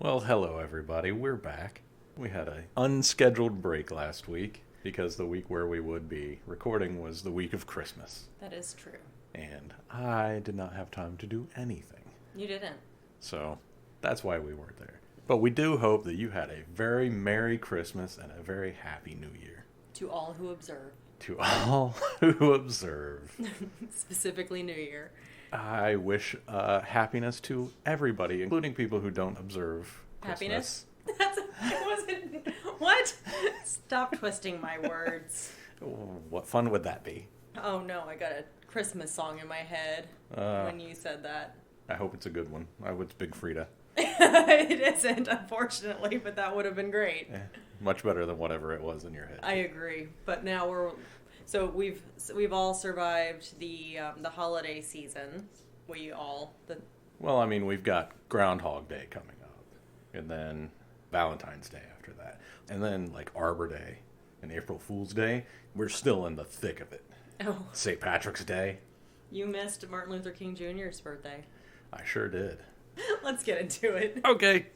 Well, hello everybody. We're back. We had an unscheduled break last week because the week where we would be recording was the week of Christmas. That is true. And I did not have time to do anything. You didn't. So that's why we weren't there. But we do hope that you had a very Merry Christmas and a very Happy New Year. To all who observe. To all who observe. Specifically New Year. I wish happiness to everybody, including people who don't observe Happiness? What? Stop twisting my words. What fun would that be? Oh no, I got a Christmas song in my head when you said that. I hope it's a good one. I hope it's Big Frida. It isn't, unfortunately, but that would have been great. Much better than whatever it was in your head. I agree, but now we've all survived the holiday season. Well, I mean, we've got Groundhog Day coming up, and then Valentine's Day after that, and then like Arbor Day and April Fool's Day. We're still in the thick of it. Oh, St. Patrick's Day. you missed Martin Luther King Jr.'s birthday. I sure did. Let's get into it. Okay.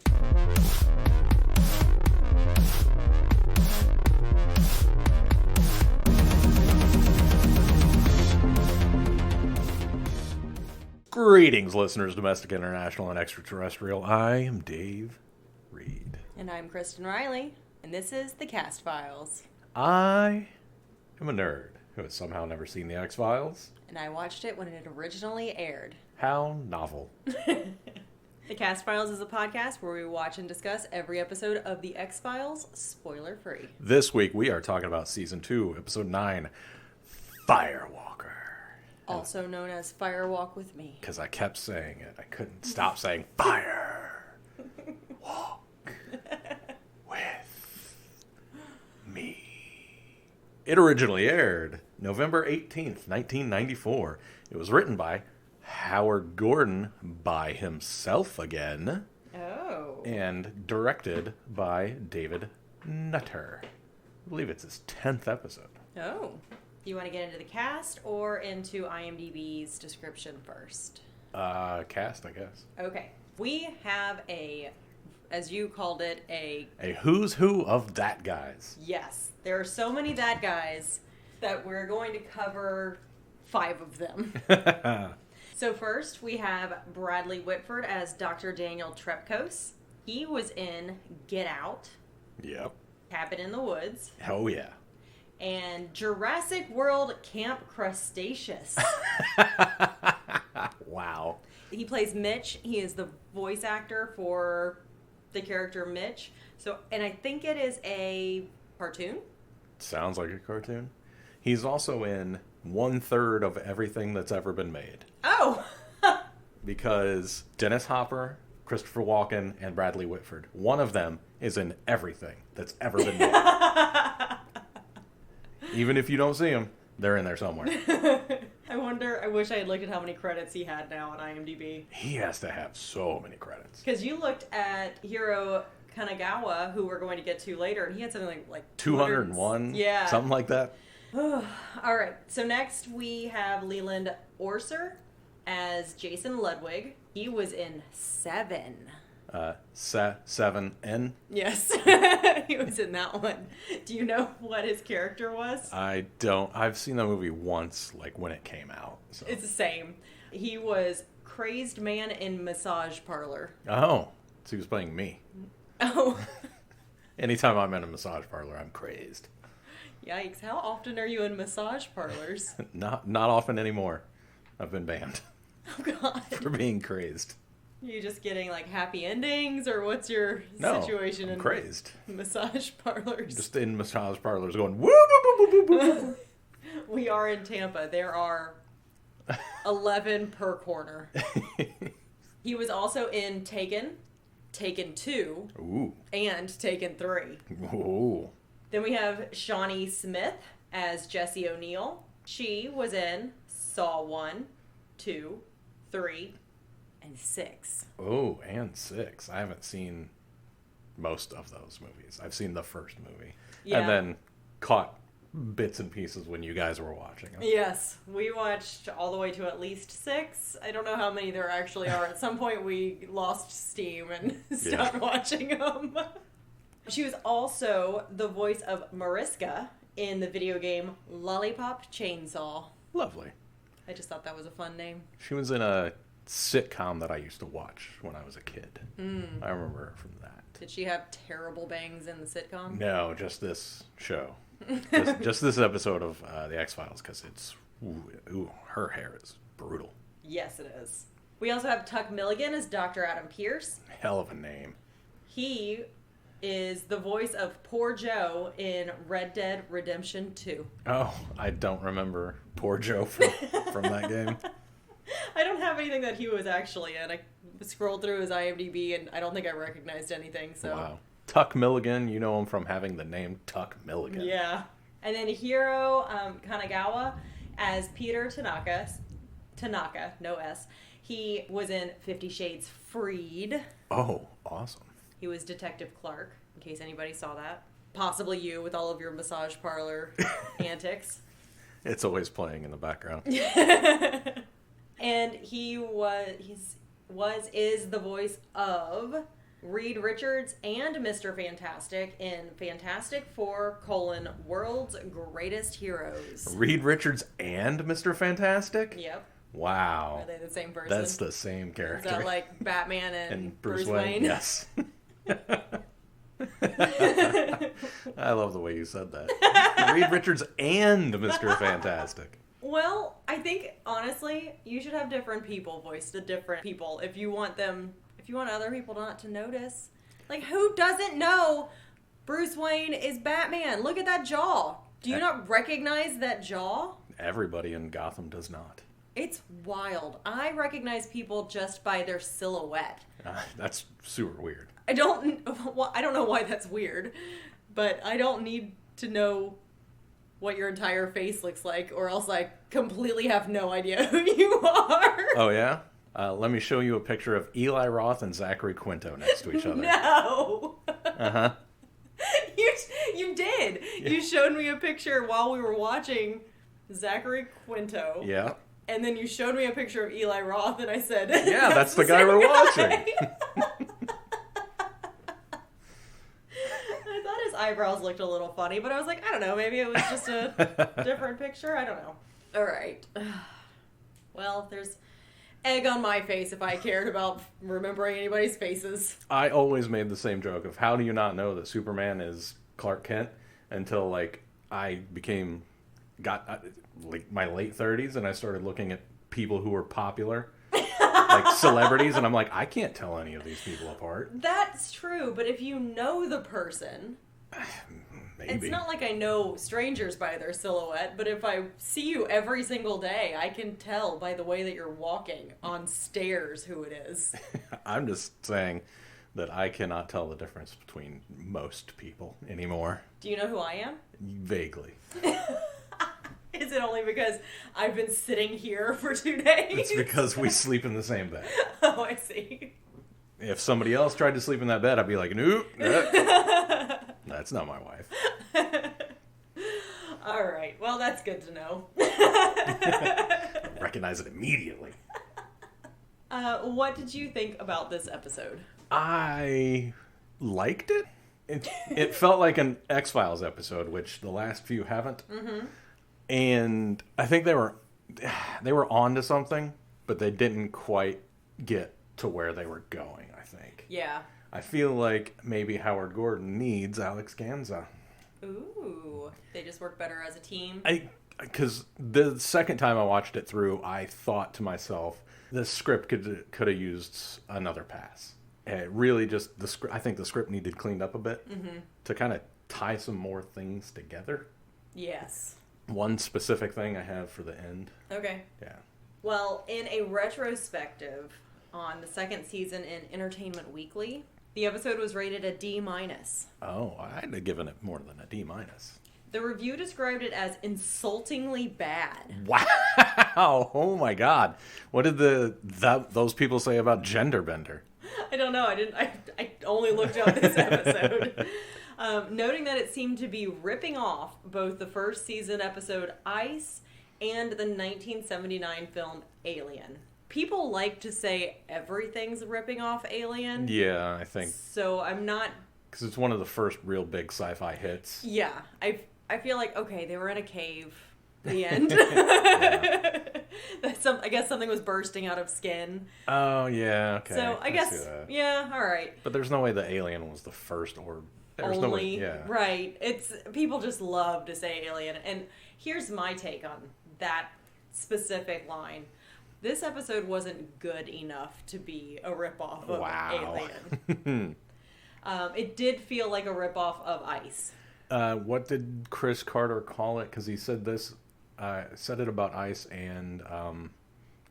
Greetings, listeners, domestic, international, and extraterrestrial. I am Dave Reed. And I'm Kristen Riley, and this is the Cast Files. I am a nerd who has somehow never seen the X-Files. And I watched it when it originally aired. How novel. The Cast Files is a podcast where we watch and discuss every episode of The X-Files, spoiler-free. This week we are talking about Season 2, Episode 9, Firewalker. Also known as Firewalk with Me. Because I kept saying it. I couldn't stop saying fire. Walk with me. It originally aired November 18th, 1994. It was written by Howard Gordon by himself again. Oh. And directed by David Nutter. I believe it's his 10th episode. Oh. You want to get into the cast or into IMDb's description first? Cast, I guess. Okay. We have as you called it, a who's who of that guys. Yes. There are so many that guys that we're going to cover 5 of them. So first, we have Bradley Whitford as Dr. Daniel Trepkos. He was in Get Out. Yep. Cabin in the Woods. Oh, yeah. And Jurassic World Camp Crustaceous. Wow. He plays Mitch. He is the voice actor for the character Mitch. And I think it is a cartoon. Sounds like a cartoon. He's also in 1/3 of everything that's ever been made. Oh! Because Dennis Hopper, Christopher Walken, and Bradley Whitford, one of them is in everything that's ever been made. Even if you don't see them, they're in there somewhere. I wish I had looked at how many credits he had now on IMDb. He has to have so many credits. Because you looked at Hiro Kanagawa, who we're going to get to later, and he had something like 201? Yeah. Something like that? All right. So next we have Leland Orser as Jason Ludwig. He was in 7. 7N? Yes. He was in that one. Do you know what his character was? I don't. I've seen the movie once, like when it came out. So. It's the same. He was crazed man in massage parlor. Oh, so he was playing me. Oh. Anytime I'm in a massage parlor, I'm crazed. Yikes. How often are you in massage parlors? Not often anymore. I've been banned. Oh, God. For being crazed. Are you just getting, like, happy endings, or what's your situation I'm in crazed. Massage parlors? Just in massage parlors going, woo, boo, boo, boo, boo, boo. We are in Tampa. There are 11 per corner. He was also in Taken, Taken 2, Ooh. and Taken 3. Ooh. Then we have Shawnee Smith as Jessie O'Neill. She was in Saw 1, 2, 3, and 6. Oh, and 6. I haven't seen most of those movies. I've seen the first movie. Yeah. And then caught bits and pieces when you guys were watching them. Yes, we watched all the way to at least 6. I don't know how many there actually are. At some point, we lost steam and stopped watching them. She was also the voice of Mariska in the video game Lollipop Chainsaw. Lovely. I just thought that was a fun name. She was in a sitcom that I used to watch when I was a kid. I remember her from that. Did she have terrible bangs in the sitcom? No, just this show. just this episode of The X-Files, because it's... Ooh, her hair is brutal. Yes, it is. We also have Tuck Milligan as Dr. Adam Pierce. Hell of a name. He is the voice of Poor Joe in Red Dead Redemption 2. Oh, I don't remember Poor Joe from that game. I don't have anything that he was actually in. I scrolled through his IMDb and I don't think I recognized anything. So. Wow. Tuck Milligan, you know him from having the name Tuck Milligan. Yeah. And then Hiro Kanagawa as Peter Tanaka, no S. He was in 50 Shades Freed. Oh, awesome. He was Detective Clark, in case anybody saw that. Possibly you with all of your massage parlor antics. It's always playing in the background. And he is the voice of Reed Richards and Mr. Fantastic in Fantastic Four: World's Greatest Heroes. Reed Richards and Mr. Fantastic? Yep. Wow. Are they the same person? That's the same character. Is that like Batman and Bruce Wayne? Yes. I love the way you said that. Reed Richards and Mr. Fantastic. Well, I think, honestly, you should have different people voice the different people if you want other people not to notice. Like, who doesn't know Bruce Wayne is Batman? Look at that jaw. Do you not recognize that jaw? Everybody in Gotham does not. It's wild. I recognize people just by their silhouette. That's super weird. I don't know why that's weird, but I don't need to know what your entire face looks like, or else I completely have no idea who you are. Oh, yeah? Let me show you a picture of Eli Roth and Zachary Quinto next to each other. No! Uh-huh. You did. Yeah. You showed me a picture while we were watching Zachary Quinto. Yeah. And then you showed me a picture of Eli Roth, and I said... Yeah, that's the guy we're watching. I thought his eyebrows looked a little funny, but I was like, I don't know, maybe it was just a different picture. I don't know. All right. Well, there's egg on my face if I cared about remembering anybody's faces. I always made the same joke of how do you not know that Superman is Clark Kent until, like, I got my late 30s and I started looking at people who were popular. Like celebrities, and I'm like, I can't tell any of these people apart. That's true, but if you know the person, maybe. It's not like I know strangers by their silhouette, but if I see you every single day, I can tell by the way that you're walking on stairs who it is. I'm just saying that I cannot tell the difference between most people anymore. Do you know who I am? Vaguely. Is it only because I've been sitting here for 2 days? It's because we sleep in the same bed. Oh, I see. If somebody else tried to sleep in that bed, I'd be like, nope, that's not my wife. All right. Well, that's good to know. Recognize it immediately. What did you think about this episode? I liked it. It felt like an X-Files episode, which the last few haven't. Mm-hmm. And I think they were on to something, but they didn't quite get to where they were going, I think. Yeah. I feel like maybe Howard Gordon needs Alex Ganza. Ooh. They just work better as a team? Because the second time I watched it through, I thought to myself, the script could have used another pass. It really just, I think the script needed cleaned up a bit to kind of tie some more things together. Yes. One specific thing I have for the end. Okay. Yeah. Well, in a retrospective on the second season in Entertainment Weekly, the episode was rated a D-. Oh, I'd have given it more than a D-. The review described it as insultingly bad. Wow! Oh my God! What did those people say about Gender Bender? I don't know. I only looked up this episode. Noting that it seemed to be ripping off both the first season episode Ice and the 1979 film Alien. People like to say everything's ripping off Alien. Yeah, I think. So I'm not... Because it's one of the first real big sci-fi hits. Yeah. I feel like, okay, they were in a cave. The end. I guess something was bursting out of skin. Oh, yeah, okay. So I guess, yeah, all right. But there's no way the alien was the first or... There's no way, yeah. Right. People just love to say alien. And here's my take on that specific line. This episode wasn't good enough to be a ripoff of Alien. It did feel like a ripoff of Ice. What did Chris Carter call it? Because he said this... said it about Ice and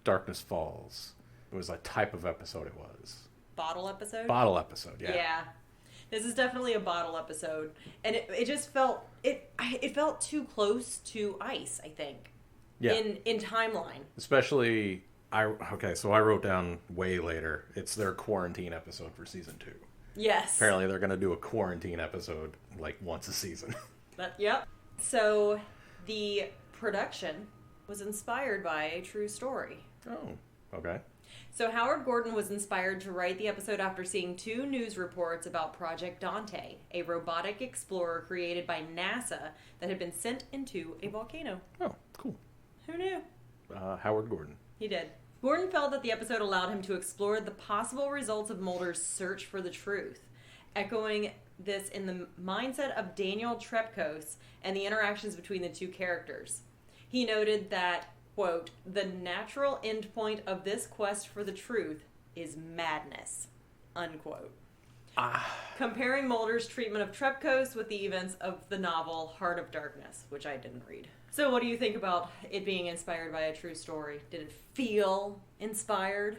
Darkness Falls. It was a type of episode it was. Bottle episode? Bottle episode, yeah. Yeah. This is definitely a bottle episode. And it just felt... It felt too close to Ice, I think. Yeah. In timeline. Especially... So I wrote down way later. It's their quarantine episode for season 2. Yes. Apparently they're going to do a quarantine episode like once a season. Yep. So the... production was inspired by a true story. Oh, okay. So Howard Gordon was inspired to write the episode after seeing 2 news reports about Project Dante, a robotic explorer created by NASA that had been sent into a volcano. Oh, cool. Who knew? Howard Gordon. He did. Gordon felt that the episode allowed him to explore the possible results of Mulder's search for the truth, echoing this in the mindset of Daniel Trepkos and the interactions between the 2 characters. He noted that, quote, the natural endpoint of this quest for the truth is madness, unquote. Comparing Mulder's treatment of Trepkos with the events of the novel Heart of Darkness, which I didn't read. So what do you think about it being inspired by a true story? Did it feel inspired?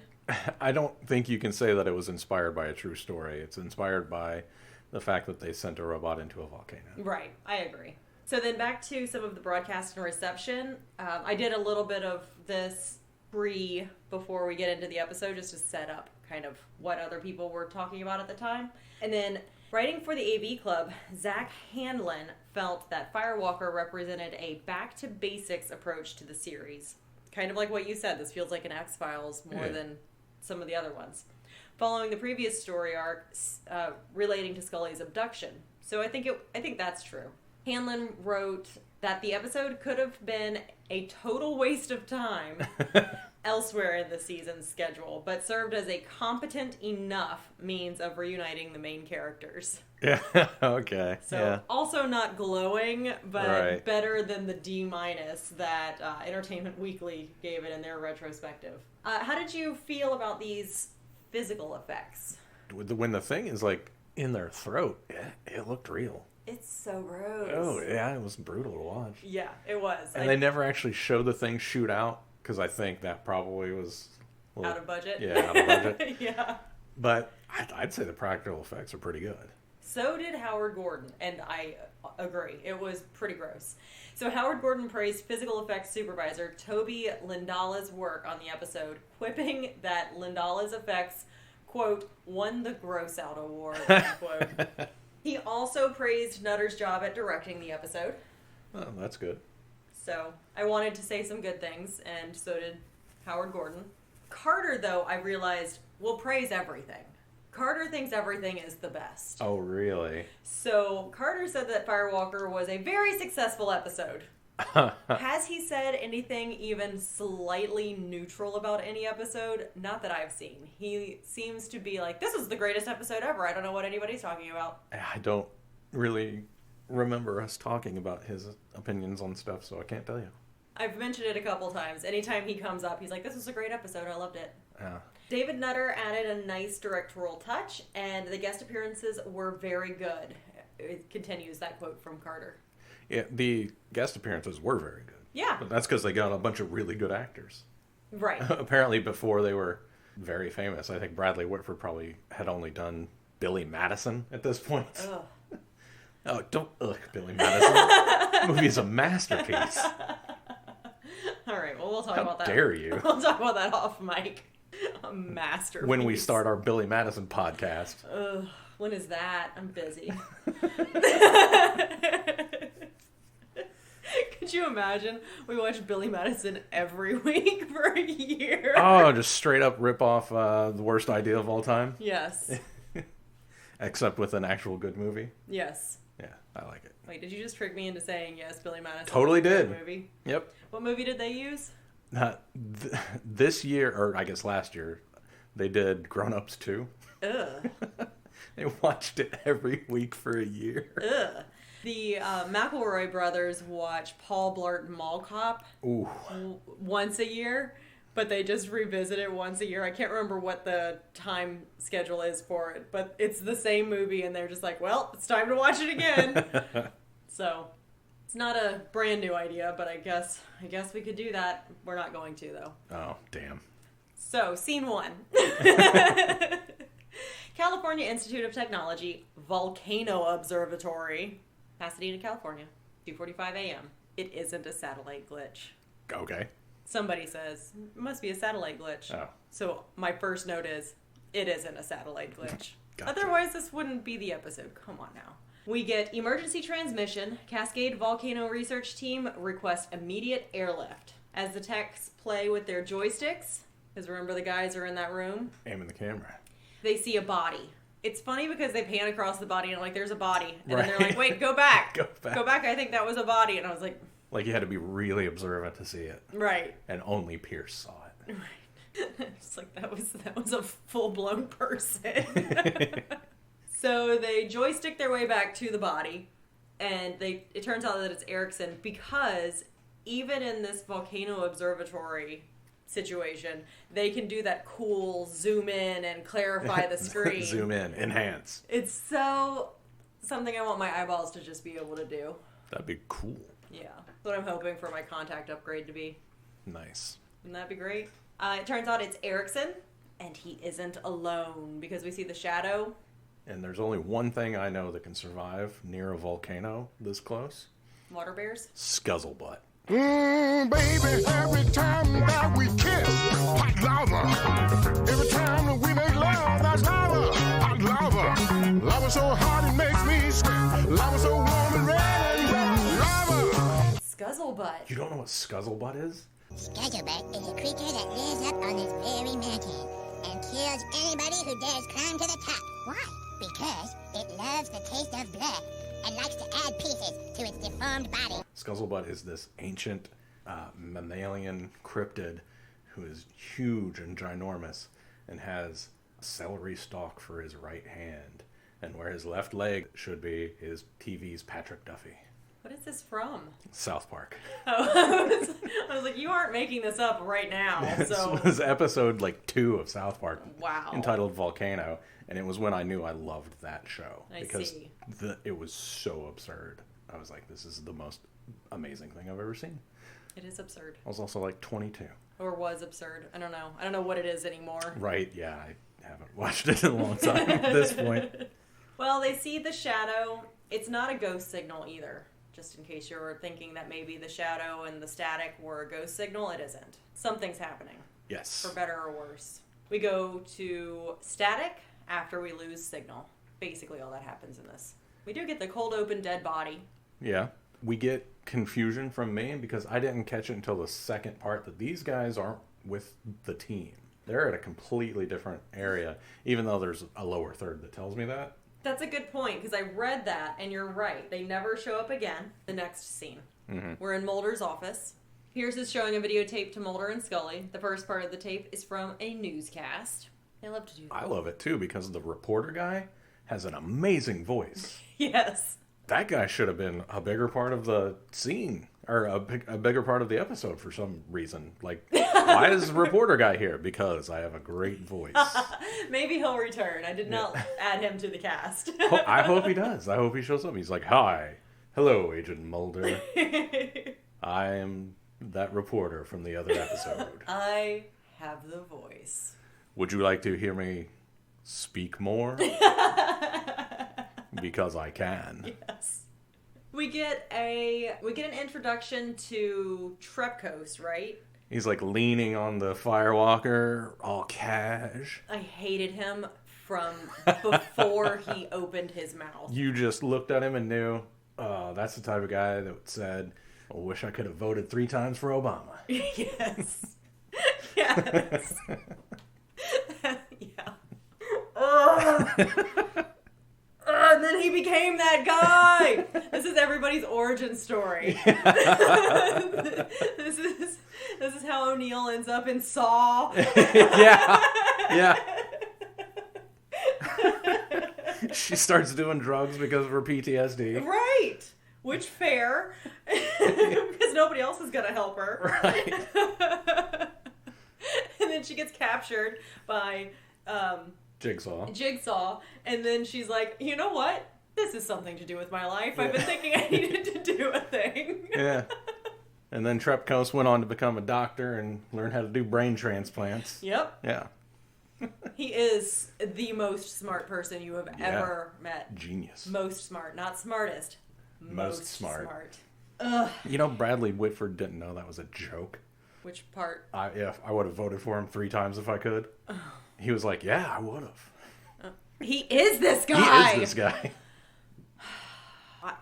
I don't think you can say that it was inspired by a true story. It's inspired by the fact that they sent a robot into a volcano. Right, I agree. So then back to some of the broadcast and reception. I did a little bit of this before we get into the episode, just to set up kind of what other people were talking about at the time. And then writing for the AV Club, Zach Hanlon felt that Firewalker represented a back-to-basics approach to the series. Kind of like what you said, this feels like an X-Files more than some of the other ones. Following the previous story arc relating to Scully's abduction. So I think that's true. Hanlon wrote that the episode could have been a total waste of time elsewhere in the season's schedule, but served as a competent enough means of reuniting the main characters. Yeah, okay. So also not glowing, but better than the D- that Entertainment Weekly gave it in their retrospective. How did you feel about these physical effects? When the thing is like in their throat, it looked real. It's so gross. Oh, yeah, it was brutal to watch. Yeah, it was. And they never actually show the thing shoot out, because I think that probably was... out of budget? Yeah, out of budget. Yeah. But I'd say the practical effects are pretty good. So did Howard Gordon, and I agree. It was pretty gross. So Howard Gordon praised physical effects supervisor Toby Lindala's work on the episode, quipping that Lindala's effects, quote, won the Gross Out Award, unquote. He also praised Nutter's job at directing the episode. Oh, that's good. So I wanted to say some good things, and so did Howard Gordon. Carter, though, I realized, will praise everything. Carter thinks everything is the best. Oh, really? So Carter said that Firewalker was a very successful episode. Has he said anything even slightly neutral about any episode? Not that I've seen. He seems to be like, this is the greatest episode ever. I don't know what anybody's talking about. I don't really remember us talking about his opinions on stuff, so I can't tell you. I've mentioned it a couple times. Anytime he comes up, he's like, this was a great episode. I loved it. Yeah. David Nutter added a nice directorial touch, and the guest appearances were very good. It continues that quote from Carter. Yeah, the guest appearances were very good. Yeah. But that's because they got a bunch of really good actors. Right. Apparently before they were very famous. I think Bradley Whitford probably had only done Billy Madison at this point. Ugh. Oh, don't Billy Madison. The movie is a masterpiece. All right, well, we'll talk about that. How dare you? We'll talk about that off mic. A masterpiece. When we start our Billy Madison podcast. When is that? I'm busy. Could you imagine? We watched Billy Madison every week for a year. Oh, just straight up rip off the worst idea of all time? Yes. Except with an actual good movie? Yes. Yeah, I like it. Wait, did you just trick me into saying yes, Billy Madison? Totally did. Movie? Yep. What movie did they use? This year, or I guess last year, they did Grown Ups 2. Ugh. They watched it every week for a year. Ugh. The McElroy brothers watch Paul Blart Mall Cop once a year, but they just revisit it once a year. I can't remember what the time schedule is for it, but it's the same movie, and they're just like, well, it's time to watch it again. So, it's not a brand new idea, but I guess we could do that. We're not going to, though. Oh, damn. So, scene 1. California Institute of Technology, Volcano Observatory, Pasadena, California, 2:45 a.m. It isn't a satellite glitch. Okay. Somebody says, it must be a satellite glitch. Oh. So my first note is, it isn't a satellite glitch. Gotcha. Otherwise, this wouldn't be the episode. Come on now. We get emergency transmission. Cascade Volcano Research Team request immediate airlift. As the techs play with their joysticks, because remember the guys are in that room, Aiming the camera. they see a body. It's funny because they pan across the body and like, there's a body. And Right. then they're like, wait, go back. Go back. Go back, I think that was a body. And I was like... Like you had to be really observant to see it. Right. And only Pierce saw it. Right. It's like, that was a full-blown person. So they joystick their way back to the body. And it turns out that it's Erickson because even in this volcano observatory situation, they can do that cool zoom in and clarify the screen. Zoom in, enhance. It's so something I want my eyeballs to just be able to do. That'd be cool. Yeah. That's what I'm hoping for my contact upgrade to be. Nice. Wouldn't that be great? It turns out it's Erickson, and he isn't alone because we see the shadow. And there's only one thing I know that can survive near a volcano this close. Water bears? Scuzzlebutt. Baby, every time that we kiss, hot lava. Every time that we make love, that's lava, hot lava. Lava so hot it makes me sweat. Lava so warm and red and lava. Scuzzlebutt. You don't know what Scuzzlebutt is? Scuzzlebutt is a creature that lives up on this very mountain and kills anybody who dares climb to the top. Why? Because it loves the taste of blood and likes to add pieces to its deformed body. Scuzzlebutt is this ancient mammalian cryptid who is huge and ginormous and has a celery stalk for his right hand. And where his left leg should be is TV's Patrick Duffy. What is this from? South Park. Oh, I was like, you aren't making this up right now. So This was episode 2 of South Park. Wow. Entitled Volcano. And it was when I knew I loved that show. I because see. It was so absurd. I was like, this is the most amazing thing I've ever seen. it is absurd. I was also 22. Or was absurd. I don't know. I don't know what it is anymore. Right, yeah, I haven't watched it in a long time at this point. Well, they see the shadow. It's not a ghost signal either. Just in case you're thinking that maybe the shadow and the static were a ghost signal, it isn't. Something's happening. Yes. For better or worse. We go to static after we lose signal. Basically all that happens in this. We do get the cold open dead body. Yeah. We get confusion from me because I didn't catch it until the second part that these guys aren't with the team. They're at a completely different area, even though there's a lower third that tells me that. That's a good point, because I read that, and you're right. They never show up again. The next scene. Mm-hmm. We're in Mulder's office. Pierce is showing a videotape to Mulder and Scully. The first part of the tape is from a newscast. They love to do that. I love it, too, because the reporter guy has an amazing voice. Yes. That guy should have been a bigger part of the scene, or a bigger part of the episode for some reason. Why is the reporter guy here? Because I have a great voice. Maybe he'll return. I did not add him to the cast. I hope he does. I hope he shows up. He's like, hi. Hello, Agent Mulder. I am that reporter from the other episode. I have the voice. Would you like to hear me speak more? Because I can. Yes. We get an introduction to Trepkos, right? He's leaning on the Firewalker, all cash. I hated him from before he opened his mouth. You just looked at him and knew, that's the type of guy that said, I wish I could have voted 3 times for Obama. Yes. Yes. Yeah. And then he became that guy. This is everybody's origin story. This is how O'Neill ends up in Saw. Yeah. Yeah. She starts doing drugs because of her PTSD. Right. Which fair. Because nobody else is going to help her. Right. And then she gets captured by Jigsaw. And then she's like, you know what? This is something to do with my life. I've been thinking I needed to do a thing. Yeah. And then Trepkos went on to become a doctor and learn how to do brain transplants. Yep. Yeah. He is the most smart person you have ever met. Genius. Most smart. Not smartest. Most smart. Ugh. You know, Bradley Whitford didn't know that was a joke. Which part? I would have voted for him 3 times if I could. He was like, yeah, I would have. He is this guy. He is this guy.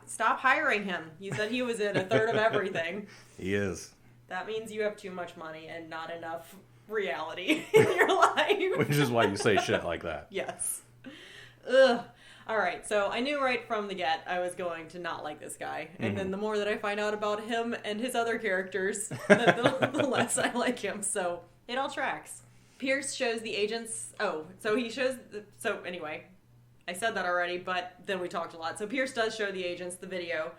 Stop hiring him. You said he was in a third of everything. He is. That means you have too much money and not enough reality in your life. Which is why you say shit like that. Yes. Ugh. All right, so I knew right from the get I was going to not like this guy. And then the more that I find out about him and his other characters, the less I like him. So it all tracks. Pierce shows the agents... So anyway, I said that already, but then we talked a lot. So Pierce does show the agents the video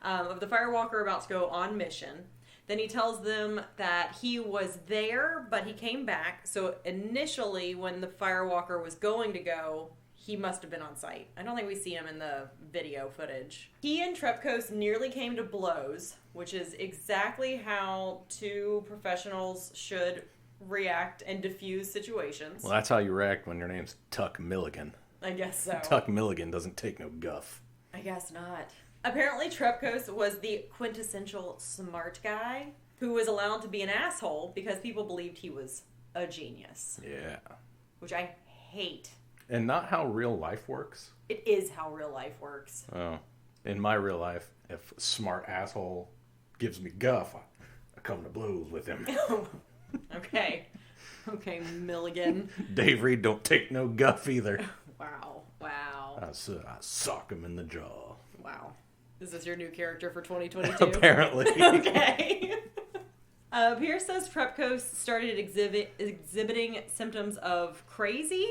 of the Firewalker about to go on mission. Then he tells them that he was there, but he came back. So initially, when the Firewalker was going to go, he must have been on site. I don't think we see him in the video footage. He and Trepkos nearly came to blows, which is exactly how 2 professionals should react and diffuse situations. Well, that's how you react when your name's Tuck Milligan. I guess so. Tuck Milligan doesn't take no guff. I guess not. Apparently, Trepkos was the quintessential smart guy who was allowed to be an asshole because people believed he was a genius. Yeah. Which I hate. And not how real life works. It is how real life works. Oh. In my real life, if a smart asshole gives me guff, I come to blows with him. Okay. Okay, Milligan. Daive don't take no guff either. Wow. I sock him in the jaw. Wow. Is this your new character for 2022? Apparently. Okay. Pierce says Trepkos started exhibiting symptoms of crazy.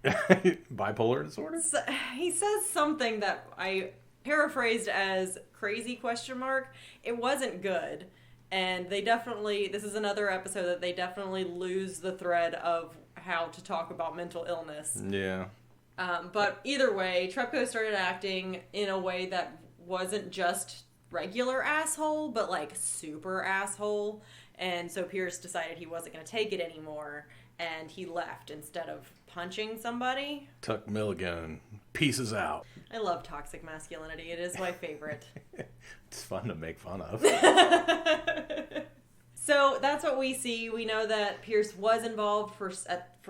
Bipolar disorder? So, he says something that I paraphrased as crazy ? It wasn't good. And this is another episode that they definitely lose the thread of how to talk about mental illness. Yeah. But either way, Trepkos started acting in a way that wasn't just regular asshole, but like super asshole. And so Pierce decided he wasn't going to take it anymore, and he left instead of punching somebody. Tuck Milligan pieces out. I love toxic masculinity. It is my favorite. It's fun to make fun of. So that's what we see. We know that Pierce was involved for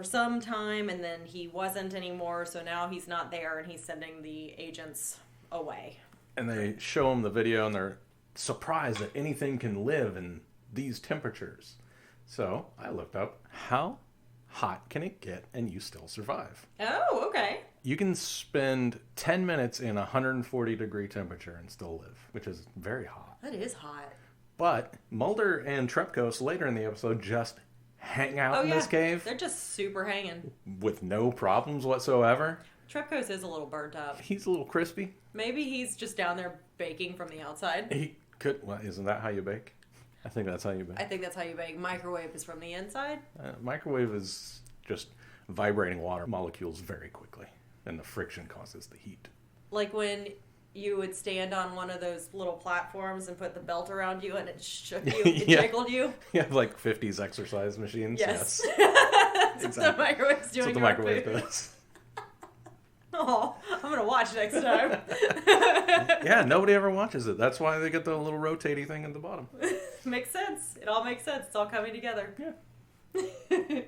some time, and then he wasn't anymore. So now he's not there, and he's sending the agents away. And they show him the video, and they're surprised that anything can live in these temperatures. So I looked up, how hot can it get and you still survive? Oh, okay. You can spend 10 minutes in 140 degree temperature and still live, which is very hot. That is hot. But Mulder and Trepkos later in the episode just hang out in this cave. They're just super hanging. With no problems whatsoever. Trepkos is a little burnt up. He's a little crispy. Maybe he's just down there baking from the outside. He could. Well, isn't that how you bake? I think that's how you bake. I think that's how you bake. Microwave is from the inside. Microwave is just vibrating water molecules very quickly, and the friction causes the heat. Like when you would stand on one of those little platforms and put the belt around you and it shook you, it jiggled you. You have like 50s exercise machines. Yes. That's exactly. What the microwave's doing. That's what the microwave does. Oh, I'm going to watch next time. Yeah, nobody ever watches it. That's why they get the little rotating thing at the bottom. Makes sense. It all makes sense. It's all coming together. Yeah.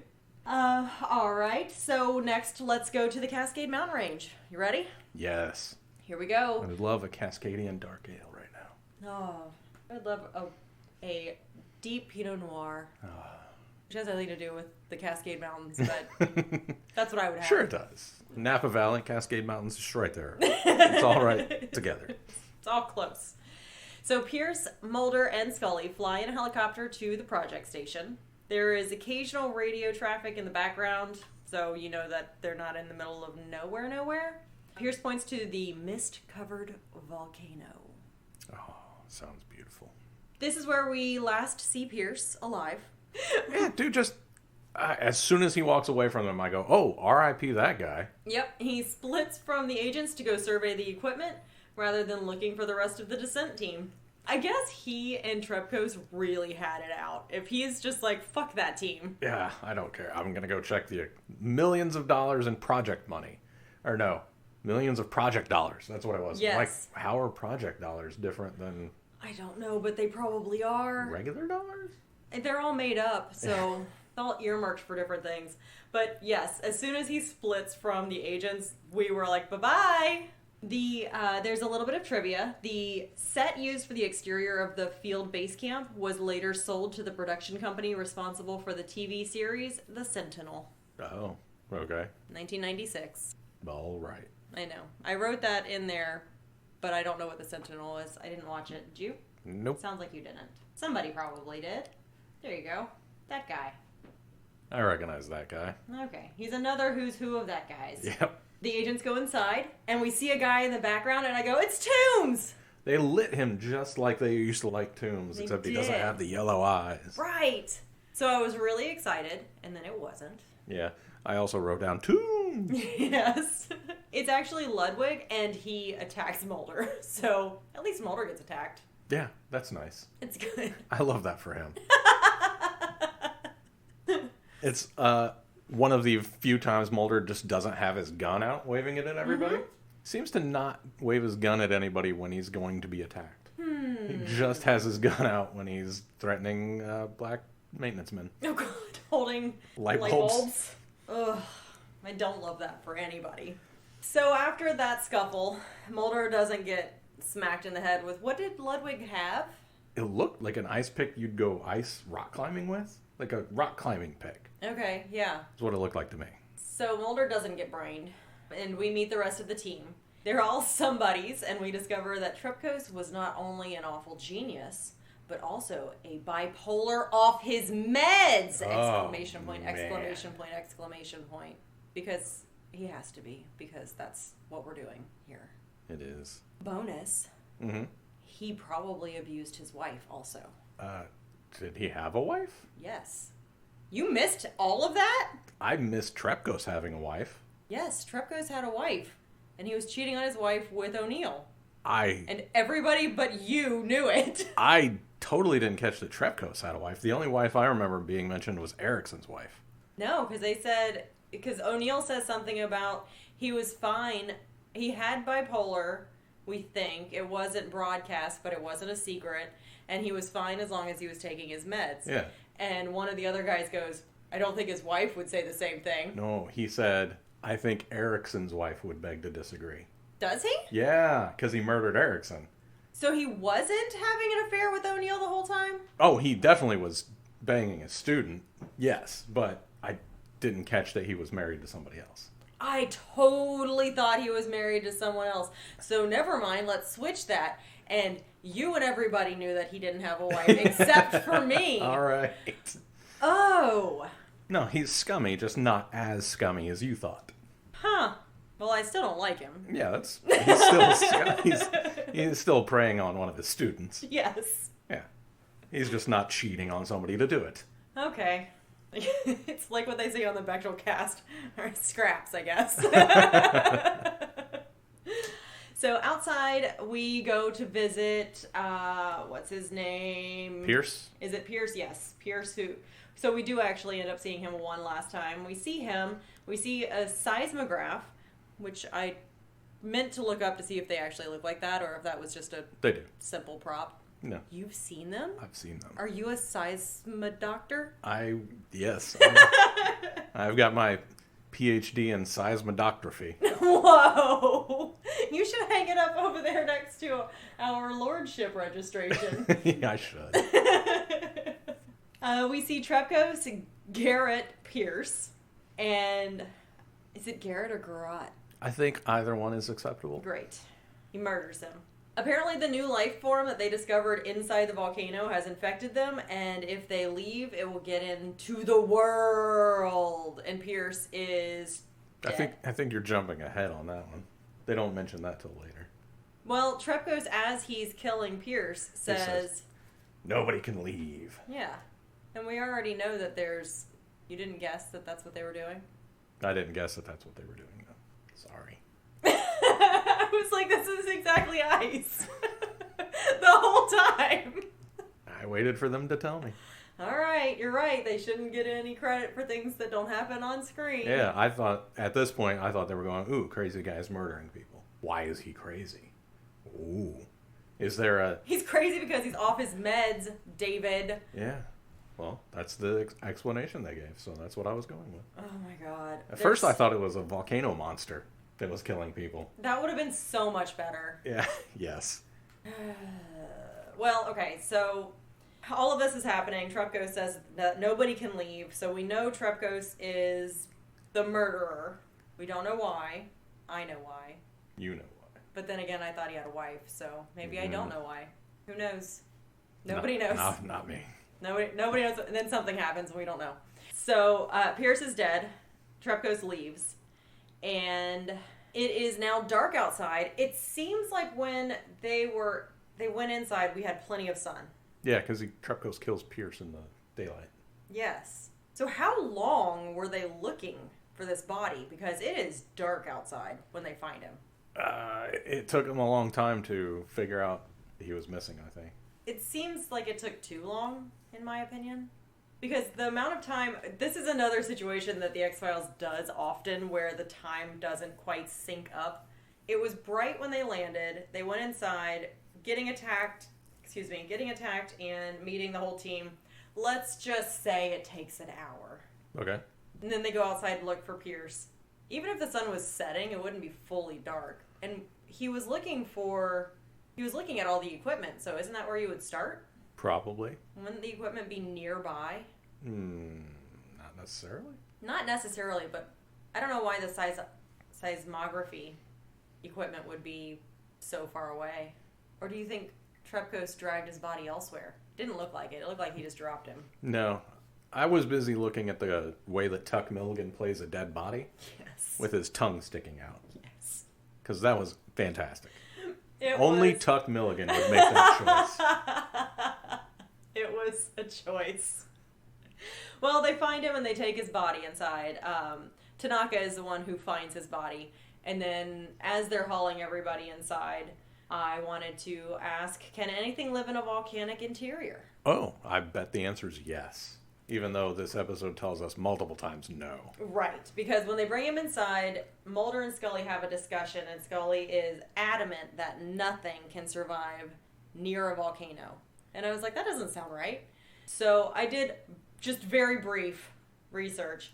All right. So next, let's go to the Cascade Mountain Range. You ready? Yes. Here we go. I would love a Cascadian dark ale right now. Oh, I'd love a deep Pinot Noir. Which has nothing to do with the Cascade Mountains, but that's what I would have. Sure it does. Napa Valley, Cascade Mountains, just right there. It's all right together. It's all close. So Pierce, Mulder, and Scully fly in a helicopter to the project station. There is occasional radio traffic in the background, so you know that they're not in the middle of nowhere. Pierce points to the mist-covered volcano. Oh, sounds beautiful. This is where we last see Pierce alive. Yeah, dude, just as soon as he walks away from them, I go, oh, R.I.P. that guy. Yep, he splits from the agents to go survey the equipment rather than looking for the rest of the descent team. I guess he and Trepkos really had it out. If he's just like, fuck that team. Yeah, I don't care. I'm going to go check the millions of dollars in project money. Or no, millions of project dollars. That's what it was. Yes. Like, how are project dollars different than... I don't know, but they probably are. Regular dollars? They're all made up, so they're all earmarked for different things. But yes, as soon as he splits from the agents, we were like, bye-bye. There's a little bit of trivia. The set used for the exterior of the field base camp was later sold to the production company responsible for the TV series The Sentinel. Oh, okay. 1996. All right. I know. I wrote that in there, but I don't know what The Sentinel is. I didn't watch it. Did you? Nope. Sounds like you didn't. Somebody probably did. There you go. That guy. I recognize that guy. Okay. He's another who's who of that guys. Yep. The agents go inside, and we see a guy in the background, and I go, it's Toombs! They lit him just like they used to like Toombs, except he doesn't did. have the yellow eyes. Right! So I was really excited, and then it wasn't. Yeah. I also wrote down Toombs. Yes. It's actually Ludwig, and he attacks Mulder. So at least Mulder gets attacked. Yeah, that's nice. It's good. I love that for him. It's one of the few times Mulder just doesn't have his gun out, waving it at everybody. Mm-hmm. Seems to not wave his gun at anybody when he's going to be attacked. He just has his gun out when he's threatening black maintenance men. Oh, God. Holding light bulbs. Ugh. I don't love that for anybody. So after that scuffle, Mulder doesn't get smacked in the head with, what did Ludwig have? It looked like an ice pick you'd go ice rock climbing with. Like a rock climbing pick. Okay, yeah. That's what it looked like to me. So Mulder doesn't get brained, and we meet the rest of the team. They're all somebodies, and we discover that Trepkos was not only an awful genius, but also a bipolar off his meds! Exclamation point, exclamation point, exclamation point. Because he has to be, because that's what we're doing here. It is. Bonus. Mm-hmm. He probably abused his wife also. Did he have a wife? Yes. You missed all of that? I missed Trepkos having a wife. Yes, Trepkos had a wife. And he was cheating on his wife with O'Neill. And everybody but you knew it. I totally didn't catch that Trepkos had a wife. The only wife I remember being mentioned was Ericsson's wife. No, because O'Neill says something about he was fine. He had bipolar, we think. It wasn't broadcast, but it wasn't a secret. And he was fine as long as he was taking his meds. Yeah. And one of the other guys goes, I don't think his wife would say the same thing. No, he said, I think Ericsson's wife would beg to disagree. Does he? Yeah, because he murdered Ericsson. So he wasn't having an affair with O'Neill the whole time? Oh, he definitely was banging a student, yes, but I didn't catch that he was married to somebody else. I totally thought he was married to someone else. So never mind, let's switch that. And you and everybody knew that he didn't have a wife, except for me. All right. Oh. No, he's scummy, just not as scummy as you thought. Huh. Well, I still don't like him. Yeah, he's still he's still preying on one of his students. Yes. Yeah. He's just not cheating on somebody to do it. Okay. It's like what they say on the Bechdel cast. Or scraps, I guess. So outside, we go to visit, what's his name? Pierce? Is it Pierce? Yes. Pierce who... So we do actually end up seeing him one last time. We see him. We see a seismograph, which I meant to look up to see if they actually look like that or if that was just a simple prop. No. You've seen them? I've seen them. Are you a seismodoctor? Yes. I've got my PhD in seismodoctry. Whoa! You should hang it up over there next to our lordship registration. Yeah, I should. We see Trepkos, Garrett, Pierce, and is it Garrett or Garrot? I think either one is acceptable. Great. He murders him. Apparently the new life form that they discovered inside the volcano has infected them, and if they leave, it will get into the world. And Pierce is dead. I think you're jumping ahead on that one. They don't mention that till later. Well, Trepkos, as he's killing Pierce, says nobody can leave. Yeah. And we already know that there's... You didn't guess that that's what they were doing? I didn't guess that that's what they were doing, though. Sorry. I was like, this is exactly ice. The whole time. I waited for them to tell me. All right, you're right. They shouldn't get any credit for things that don't happen on screen. Yeah, I thought, at this point, they were going, ooh, crazy guy's murdering people. Why is he crazy? Ooh. Is there a... He's crazy because he's off his meds, David. Yeah. Well, that's the explanation they gave, so that's what I was going with. Oh my god. At first I thought it was a volcano monster that was killing people. That would have been so much better. Yeah, yes. Well, okay, so all of this is happening. Trepkos says that nobody can leave, so we know Trepkos is the murderer. We don't know why. I know why. You know why. But then again, I thought he had a wife, so maybe I don't know why. Who knows? Nobody knows. Not me. Nobody knows, and then something happens and we don't know. So, Pierce is dead. Trepkos leaves. And it is now dark outside. It seems like when they went inside, we had plenty of sun. Yeah, because Trepkos kills Pierce in the daylight. Yes. So how long were they looking for this body? Because it is dark outside when they find him. It took them a long time to figure out he was missing, I think. It seems like it took too long, in my opinion. Because the amount of time... This is another situation that the X-Files does often where the time doesn't quite sync up. It was bright when they landed. They went inside, getting attacked and meeting the whole team. Let's just say it takes an hour. Okay. And then they go outside to look for Pierce. Even if the sun was setting, it wouldn't be fully dark. And he was looking at all the equipment, so isn't that where you would start? Probably. Wouldn't the equipment be nearby? Not necessarily. Not necessarily, but I don't know why the seismography equipment would be so far away. Or do you think Trepkos dragged his body elsewhere? Didn't look like it. It looked like he just dropped him. No. I was busy looking at the way that Tuck Milligan plays a dead body. Yes. With his tongue sticking out. Yes. Because that was fantastic. Only Tuck Milligan would make that choice. It was a choice. Well, they find him and they take his body inside. Tanaka is the one who finds his body. And then as they're hauling everybody inside, I wanted to ask, can anything live in a volcanic interior? Oh, I bet the answer is yes. Even though this episode tells us multiple times no. Right, because when they bring him inside, Mulder and Scully have a discussion, and Scully is adamant that nothing can survive near a volcano. And I was like, that doesn't sound right. So I did just very brief research.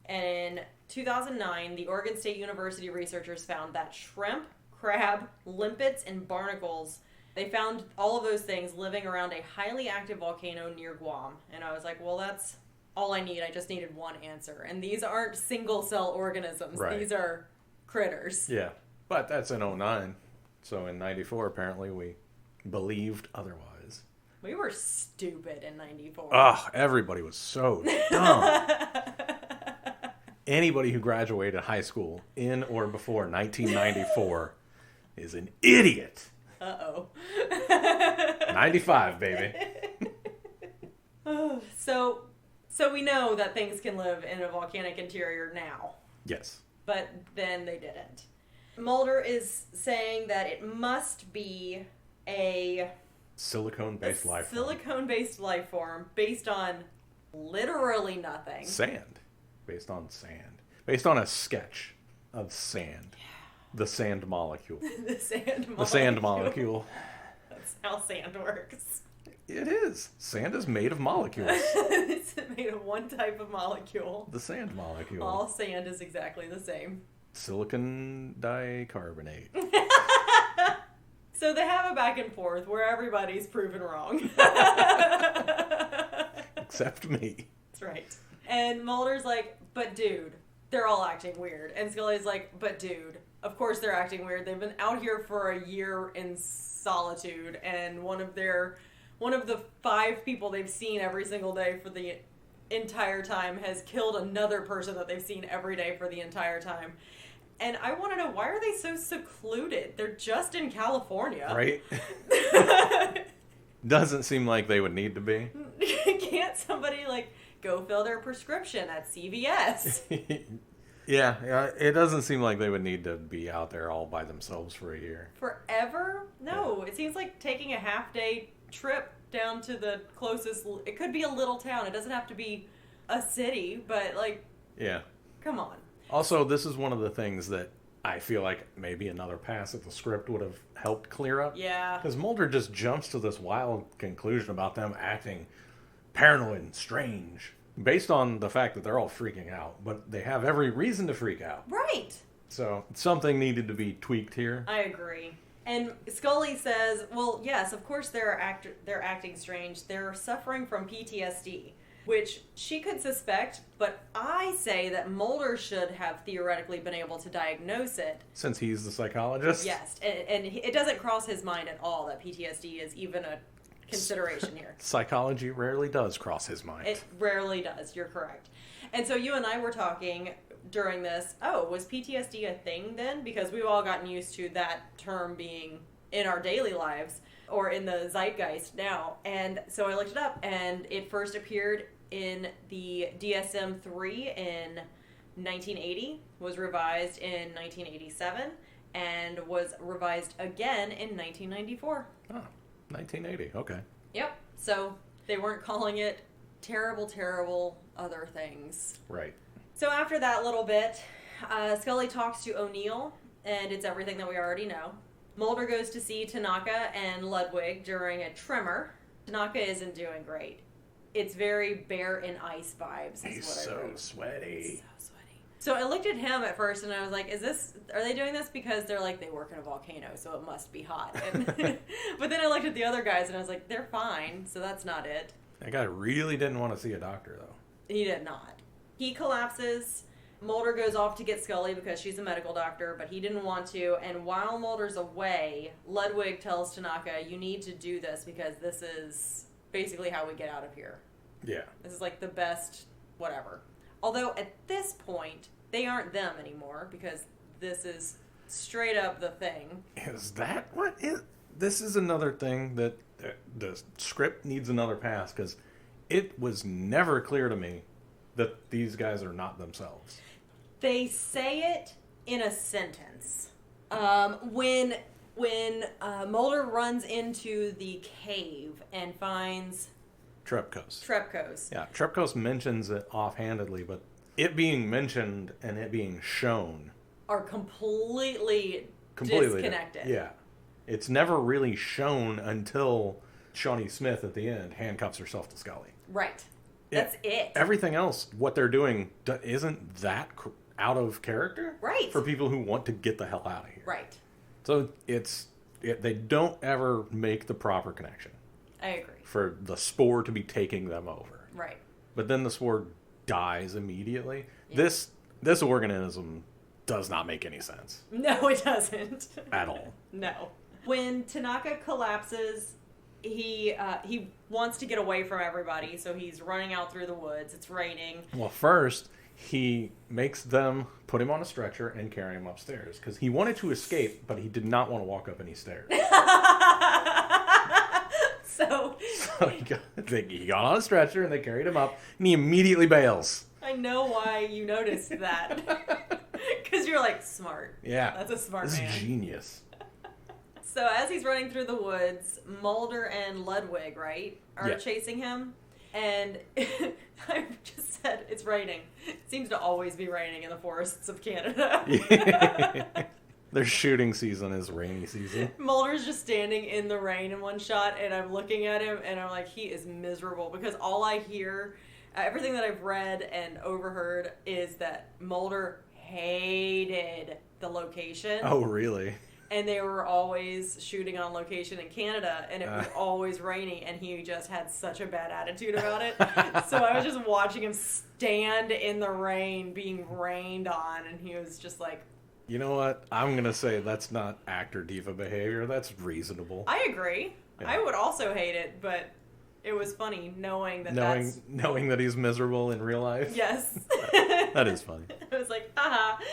In 2009, the Oregon State University researchers found that shrimp, crab, limpets, and barnacles, they found all of those things living around a highly active volcano near Guam. And I was like, well, that's all I need. I just needed one answer. And these aren't single-cell organisms. Right. These are critters. Yeah, but that's in 2009. So in 94, apparently, we believed otherwise. We were stupid in 94. Ugh, everybody was so dumb. Anybody who graduated high school in or before 1994 is an idiot. Uh-oh. 95, baby. So we know that things can live in a volcanic interior now. Yes. But then they didn't. Mulder is saying that it must be a silicone-based life form. Silicone-based life form based on literally nothing. Sand. Based on sand. Based on a sketch of sand. The sand molecule. The sand molecule. The sand molecule. That's That's how sand works. It is. Sand is made of molecules. It's made of one type of molecule. The sand molecule. All sand is exactly the same. Silicon dicarbonate. So they have a back and forth where everybody's proven wrong. Except me. That's right. And Mulder's like, but dude, they're all acting weird. And Scully's like, but dude, of course they're acting weird. They've been out here for a year in solitude, and one of the 5 people they've seen every single day for the entire time has killed another person that they've seen every day for the entire time. And I want to know, why are they so secluded? They're just in California. Right? Doesn't seem like they would need to be. Can't somebody, like, go fill their prescription at CVS? Yeah, it doesn't seem like they would need to be out there all by themselves for a year. Forever? No, It seems like taking a half-day trip down to the closest... It could be a little town. It doesn't have to be a city, but, like... Yeah. Come on. Also, this is one of the things that I feel like maybe another pass at the script would have helped clear up. Yeah. Because Mulder just jumps to this wild conclusion about them acting paranoid and strange, based on the fact that they're all freaking out. But they have every reason to freak out. Right. So something needed to be tweaked here. I agree. And Scully says, well, yes, of course they're acting strange. They're suffering from PTSD, which she could suspect, but I say that Mulder should have theoretically been able to diagnose it. Since he's the psychologist? Yes, and it doesn't cross his mind at all that PTSD is even a consideration here. Psychology rarely does cross his mind. It rarely does, you're correct. And so you and I were talking during this, was PTSD a thing then? Because we've all gotten used to that term being in our daily lives, or in the zeitgeist now. And so I looked it up, and it first appeared in the DSM-3 in 1980, was revised in 1987, and was revised again in 1994. Oh, 1980, okay. Yep, so they weren't calling it terrible other things. Right. So after that little bit, Scully talks to O'Neill, and it's everything that we already know. Mulder goes to see Tanaka and Ludwig during a tremor. Tanaka isn't doing great. It's very Bear in Ice vibes. He's so sweaty. So sweaty. So I looked at him at first and I was like, are they doing this because they're like, they work in a volcano, so it must be hot. And but then I looked at the other guys and I was like, they're fine, so that's not it. That guy really didn't want to see a doctor, though. He did not. He collapses. Mulder goes off to get Scully because she's a medical doctor, but he didn't want to. And while Mulder's away, Ludwig tells Tanaka, you need to do this because this is basically how we get out of here. Yeah. This is like the best whatever. Although at this point, they aren't them anymore because this is straight up the thing. Is that what is... This is another thing that the script needs another pass, because it was never clear to me that these guys are not themselves. They say it in a sentence. When Mulder runs into the cave and finds... Trepkos. Yeah, Trepkos mentions it offhandedly, but it being mentioned and it being shown... are completely disconnected. Yeah. It's never really shown until Shawnee Smith at the end handcuffs herself to Scully. Right. That's it. Everything else, what they're doing, isn't that out of character? Right. For people who want to get the hell out of here. Right. So they don't ever make the proper connection. I agree. For the spore to be taking them over. Right. But then the spore dies immediately. Yeah. This organism does not make any sense. No, it doesn't. At all. No. When Tanaka collapses, he wants to get away from everybody, so he's running out through the woods. It's raining. Well, first, he makes them put him on a stretcher and carry him upstairs, because he wanted to escape, but he did not want to walk up any stairs. So he got on a stretcher, and they carried him up, and he immediately bails. I know why you noticed that. Because you're like, smart. Yeah. That's a smart man. This is genius. So as he's running through the woods, Mulder and Ludwig, right, are chasing him. And I just said, it's raining. It seems to always be raining in the forests of Canada. Their shooting season is rainy season. Mulder's just standing in the rain in one shot, and I'm looking at him, and I'm like, he is miserable, because all I hear, everything that I've read and overheard, is that Mulder hated the location. Oh, really? And they were always shooting on location in Canada, and it was always rainy, and he just had such a bad attitude about it. So I was just watching him stand in the rain, being rained on, and he was just like... You know what? I'm going to say that's not actor diva behavior. That's reasonable. I agree. Yeah. I would also hate it, but it was funny knowing that he's miserable in real life. Yes. That is funny. It was like, haha.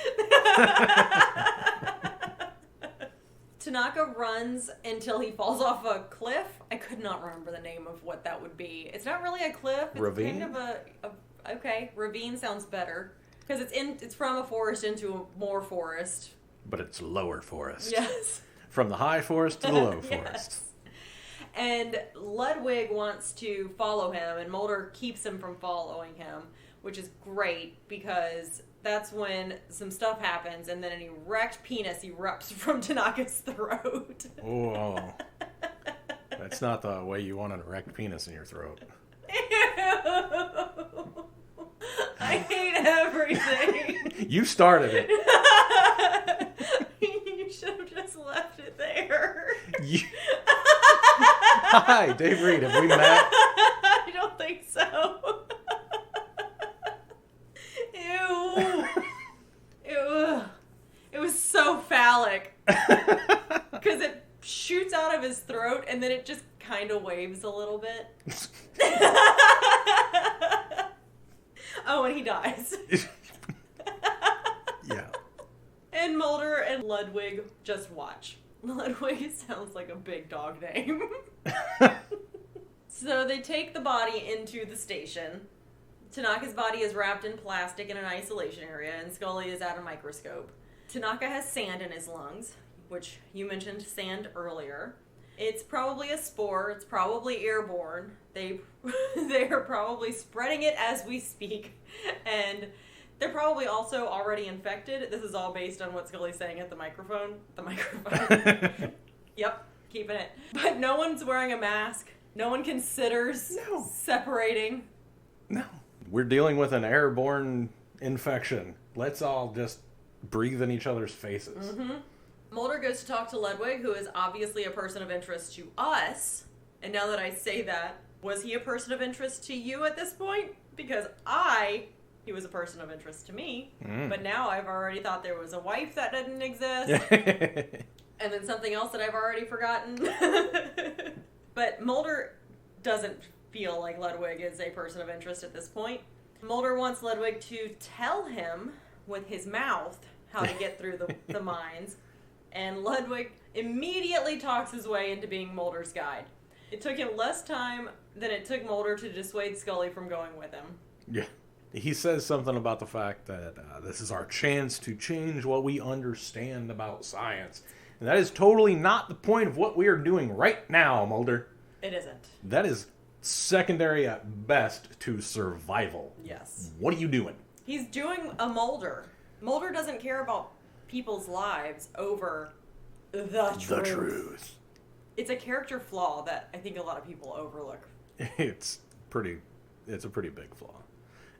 Tanaka runs until he falls off a cliff. I could not remember the name of what that would be. It's not really a cliff. It's ravine? Kind of okay, ravine sounds better. Because it's from a forest into more forest. But it's lower forest. Yes. From the high forest to the low Yes. forest. And Ludwig wants to follow him, and Mulder keeps him from following him, which is great, because that's when some stuff happens, and then an erect penis erupts from Tanaka's throat. Oh. That's not the way you want an erect penis in your throat. Ew. I hate everything. You started it. You should have just left it there. Hi, Dave Reed. Have we met? I don't think so. Ew. Ew. It was so phallic. Because it shoots out of his throat and then it just kind of waves a little bit. Oh, and he dies. Yeah. And Mulder and Ludwig just watch. Ludwig sounds like a big dog name. So they take the body into the station. Tanaka's body is wrapped in plastic in an isolation area, and Scully is at a microscope. Tanaka has sand in his lungs, which you mentioned sand earlier. It's probably a spore. It's probably airborne. They are probably spreading it as we speak. And they're probably also already infected. This is all based on what Scully's saying at the microphone. The microphone. Yep, keeping it. But no one's wearing a mask. No one considers separating. No. We're dealing with an airborne infection. Let's all just breathe in each other's faces. Mm-hmm. Mulder goes to talk to Ludwig, who is obviously a person of interest to us. And now that I say that, was he a person of interest to you at this point? Because he was a person of interest to me. But now I've already thought there was a wife that didn't exist. And then something else that I've already forgotten. But Mulder doesn't feel like Ludwig is a person of interest at this point. Mulder wants Ludwig to tell him with his mouth how to get through the mines. And Ludwig immediately talks his way into being Mulder's guide. It took him less time than it took Mulder to dissuade Scully from going with him. Yeah. He says something about the fact that this is our chance to change what we understand about science. And that is totally not the point of what we are doing right now, Mulder. It isn't. That is secondary at best to survival. Yes. What are you doing? He's doing a Mulder. Mulder doesn't care about people's lives over the truth. It's a character flaw that I think a lot of people overlook. It's a pretty big flaw.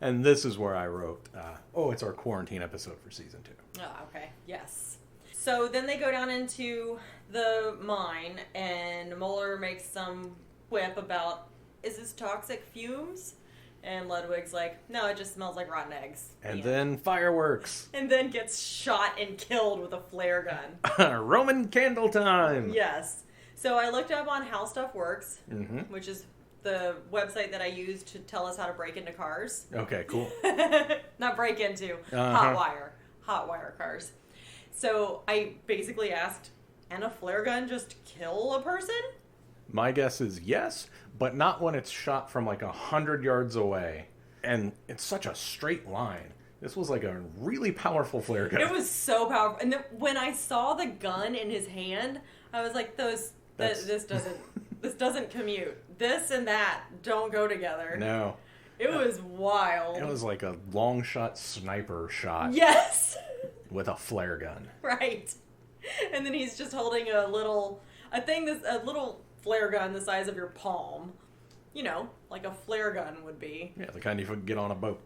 And this is where I wrote, it's our quarantine episode for season 2. Oh, okay. Yes. So then they go down into the mine, and Mulder makes some quip about, is this toxic fumes? And Ludwig's like, no, it just smells like rotten eggs. And then fireworks. And then gets shot and killed with a flare gun. Roman candle time. Yes. So I looked up on How Stuff Works, which is the website that I use to tell us how to break into cars. Okay, cool. Not break into, hot wire cars. So I basically asked, can a flare gun just kill a person? My guess is yes, but not when it's shot from like 100 yards away. And it's such a straight line. This was like a really powerful flare gun. It was so powerful. And then when I saw the gun in his hand, I was like, this doesn't commute. This and that don't go together. No. It was wild. It was like a long shot sniper shot. Yes. With a flare gun. Right. And then he's just holding a little flare gun the size of your palm. You know, like a flare gun would be. Yeah, the kind you could get on a boat.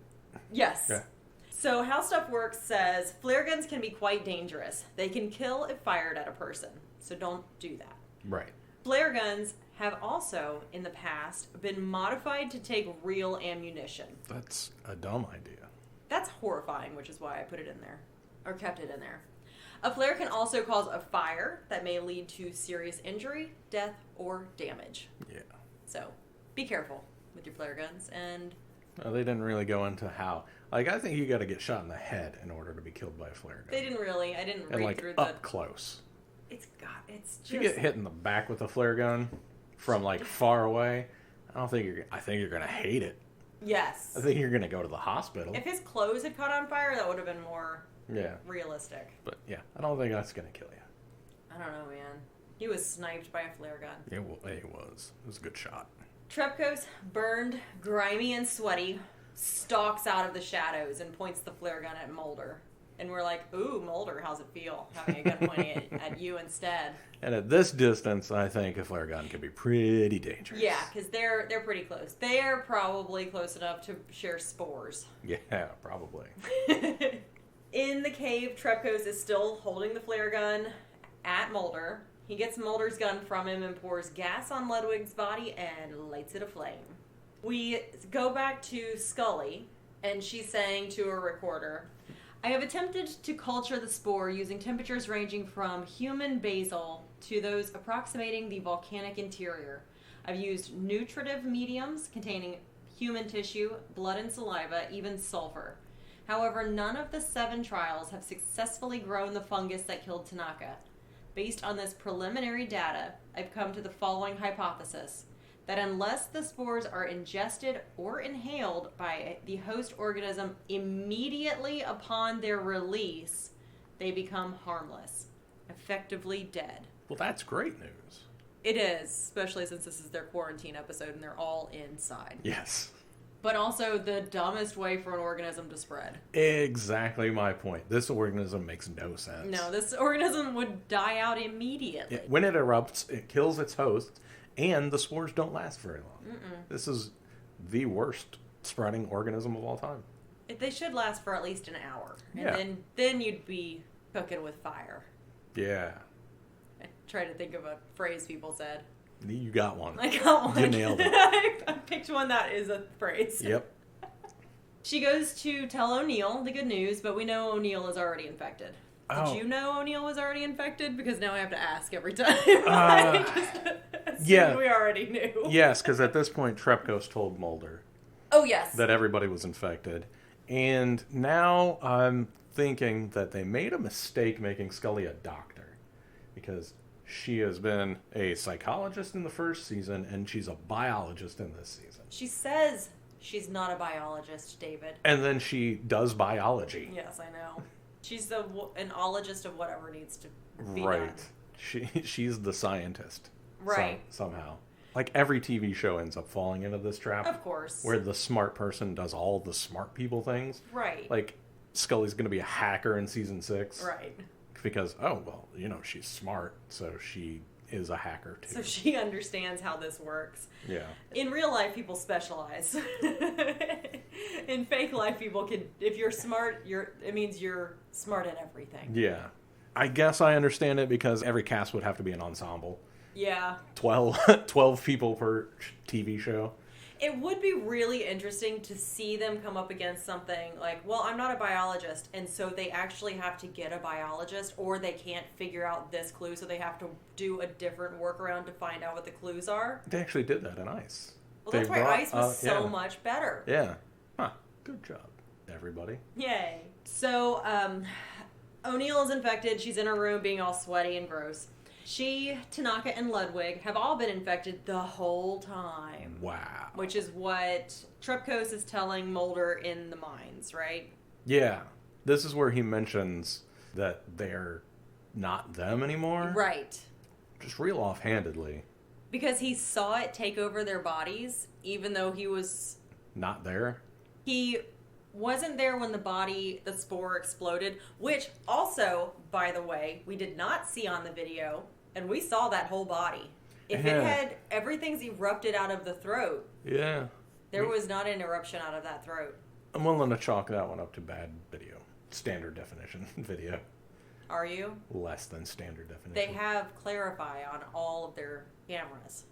Yes. Yeah. So How Stuff Works says, flare guns can be quite dangerous. They can kill if fired at a person. So don't do that. Right. Flare guns have also, in the past, been modified to take real ammunition. That's a dumb idea. That's horrifying, which is why I put it in there. Or kept it in there. A flare can also cause a fire that may lead to serious injury, death, or damage. Yeah. So, be careful with your flare guns. And No, they didn't really go into how. Like, I think you got to get shot in the head in order to be killed by a flare gun. they didn't really. I didn't And, read like, through up close. It's If you get hit in the back with a flare gun from, like, far away, I think you're going to hate it. Yes. I think you're going to go to the hospital. If his clothes had caught on fire, that would have been more realistic. But, yeah, I don't think that's going to kill you. I don't know, man. He was sniped by a flare gun. It was. It was a good shot. Trepkos, burned, grimy, and sweaty, stalks out of the shadows and points the flare gun at Mulder. And we're like, ooh, Mulder, how's it feel? Having a gun pointing at you instead. And at this distance, I think a flare gun can be pretty dangerous. Yeah, because they're pretty close. They're probably close enough to share spores. Yeah, probably. In the cave, Trepkos is still holding the flare gun at Mulder. He gets Mulder's gun from him and pours gas on Ludwig's body and lights it aflame. We go back to Scully, and she's saying to a recorder, I have attempted to culture the spore using temperatures ranging from human basal to those approximating the volcanic interior. I've used nutritive mediums containing human tissue, blood and saliva, even sulfur. However, none of the 7 trials have successfully grown the fungus that killed Tanaka. Based on this preliminary data, I've come to the following hypothesis, that unless the spores are ingested or inhaled by the host organism immediately upon their release, they become harmless, effectively dead. Well, that's great news. It is, especially since this is their quarantine episode and they're all inside. Yes. But also the dumbest way for an organism to spread. Exactly my point. This organism makes no sense. No, this organism would die out immediately. When it erupts, it kills its host, and the spores don't last very long. This is the worst spreading organism of all time. They should last for at least an hour. And Yeah. then you'd be cooking with fire. Yeah. I try to think of a phrase people said. You got one. I got one. You nailed it. I picked one that is a phrase. Yep. She goes to tell O'Neill the good news, but we know O'Neill is already infected. Oh. Did you know O'Neill was already infected? Because now I have to ask every time. I just assumed we already knew. Yes, because at this point, Trepkos told Mulder Oh, yes. that everybody was infected. And now I'm thinking that they made a mistake making Scully a doctor. Because she has been a psychologist in the first season, and she's a biologist in this season. She says she's not a biologist, David. And then she does biology. Yes, I know. She's an ologist of whatever needs to be Right. done. She's the scientist. Right. Somehow. Like every TV show ends up falling into this trap. Of course. Where the smart person does all the smart people things. Right. Like Scully's going to be a hacker in season 6. Right. Because, oh, well, she's smart, so she is a hacker too. So she understands how this works. Yeah. In real life, people specialize. In fake life, people can. If you're smart, it means you're smart at everything. Yeah. I guess I understand it because every cast would have to be an ensemble. Yeah. 12 people per TV show. It would be really interesting to see them come up against something like, well, I'm not a biologist, and so they actually have to get a biologist, or they can't figure out this clue, so they have to do a different workaround to find out what the clues are. They actually did that in Ice. Well, that's why Ice was so yeah. much better. Yeah. Huh. Good job, everybody. Yay. So, O'Neill is infected. She's in her room being all sweaty and gross. She, Tanaka, and Ludwig have all been infected the whole time. Wow. Which is what Trepkos is telling Mulder in the mines, right? Yeah. This is where he mentions that they're not them anymore. Right. Just real offhandedly. Because he saw it take over their bodies, even though he was... Not there? He wasn't there when the spore exploded, which also, by the way, we did not see on the video, and we saw that whole body. If it had, everything's erupted out of the throat. Yeah. There was not an eruption out of that throat. I'm willing to chalk that one up to bad video. Standard definition video. Are you? Less than standard definition. They have Clarify on all of their cameras.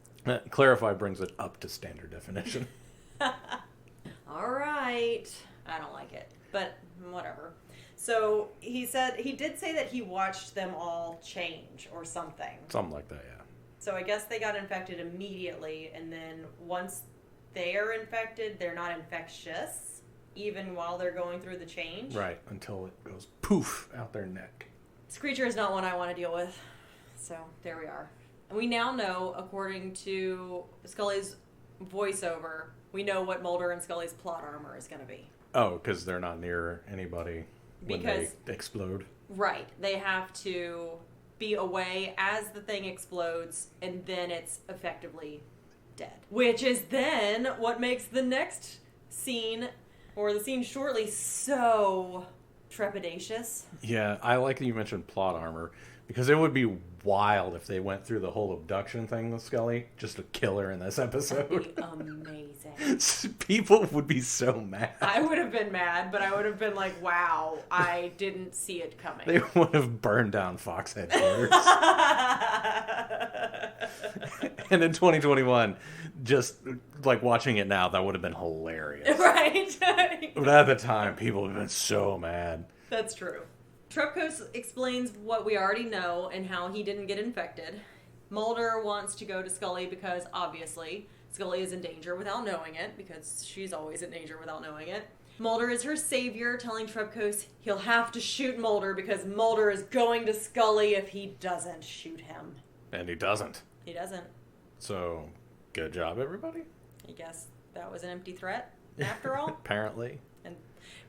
Clarify brings it up to standard definition. All right. I don't like it, but whatever. So he did say that he watched them all change or something. Something like that, yeah. So I guess they got infected immediately, and then once they are infected, they're not infectious, even while they're going through the change. Right, until it goes poof out their neck. This creature is not one I want to deal with. So there we are. And we now know, according to Scully's voiceover, we know what Mulder and Scully's plot armor is going to be. Oh, because they're not near anybody when they explode. Right. They have to be away as the thing explodes, and then it's effectively dead. Which is then what makes the next scene, or the scene shortly, so trepidatious. Yeah, I like that you mentioned plot armor, because it would be wild if they went through the whole abduction thing with Scully just to kill her in this episode. That'd be amazing. People would be so mad. I would have been mad, but I would have been like, wow, I didn't see it coming. They would have burned down Fox headquarters. And in 2021, just like watching it now, that would have been hilarious. Right. But at the time, people would have been so mad. That's true. Trepkos explains what we already know and how he didn't get infected. Mulder wants to go to Scully because, obviously, Scully is in danger without knowing it, because she's always in danger without knowing it. Mulder is her savior, telling Trepkos he'll have to shoot Mulder because Mulder is going to Scully if he doesn't shoot him. And he doesn't. He doesn't. So, good job, everybody. I guess that was an empty threat, after all. Apparently. And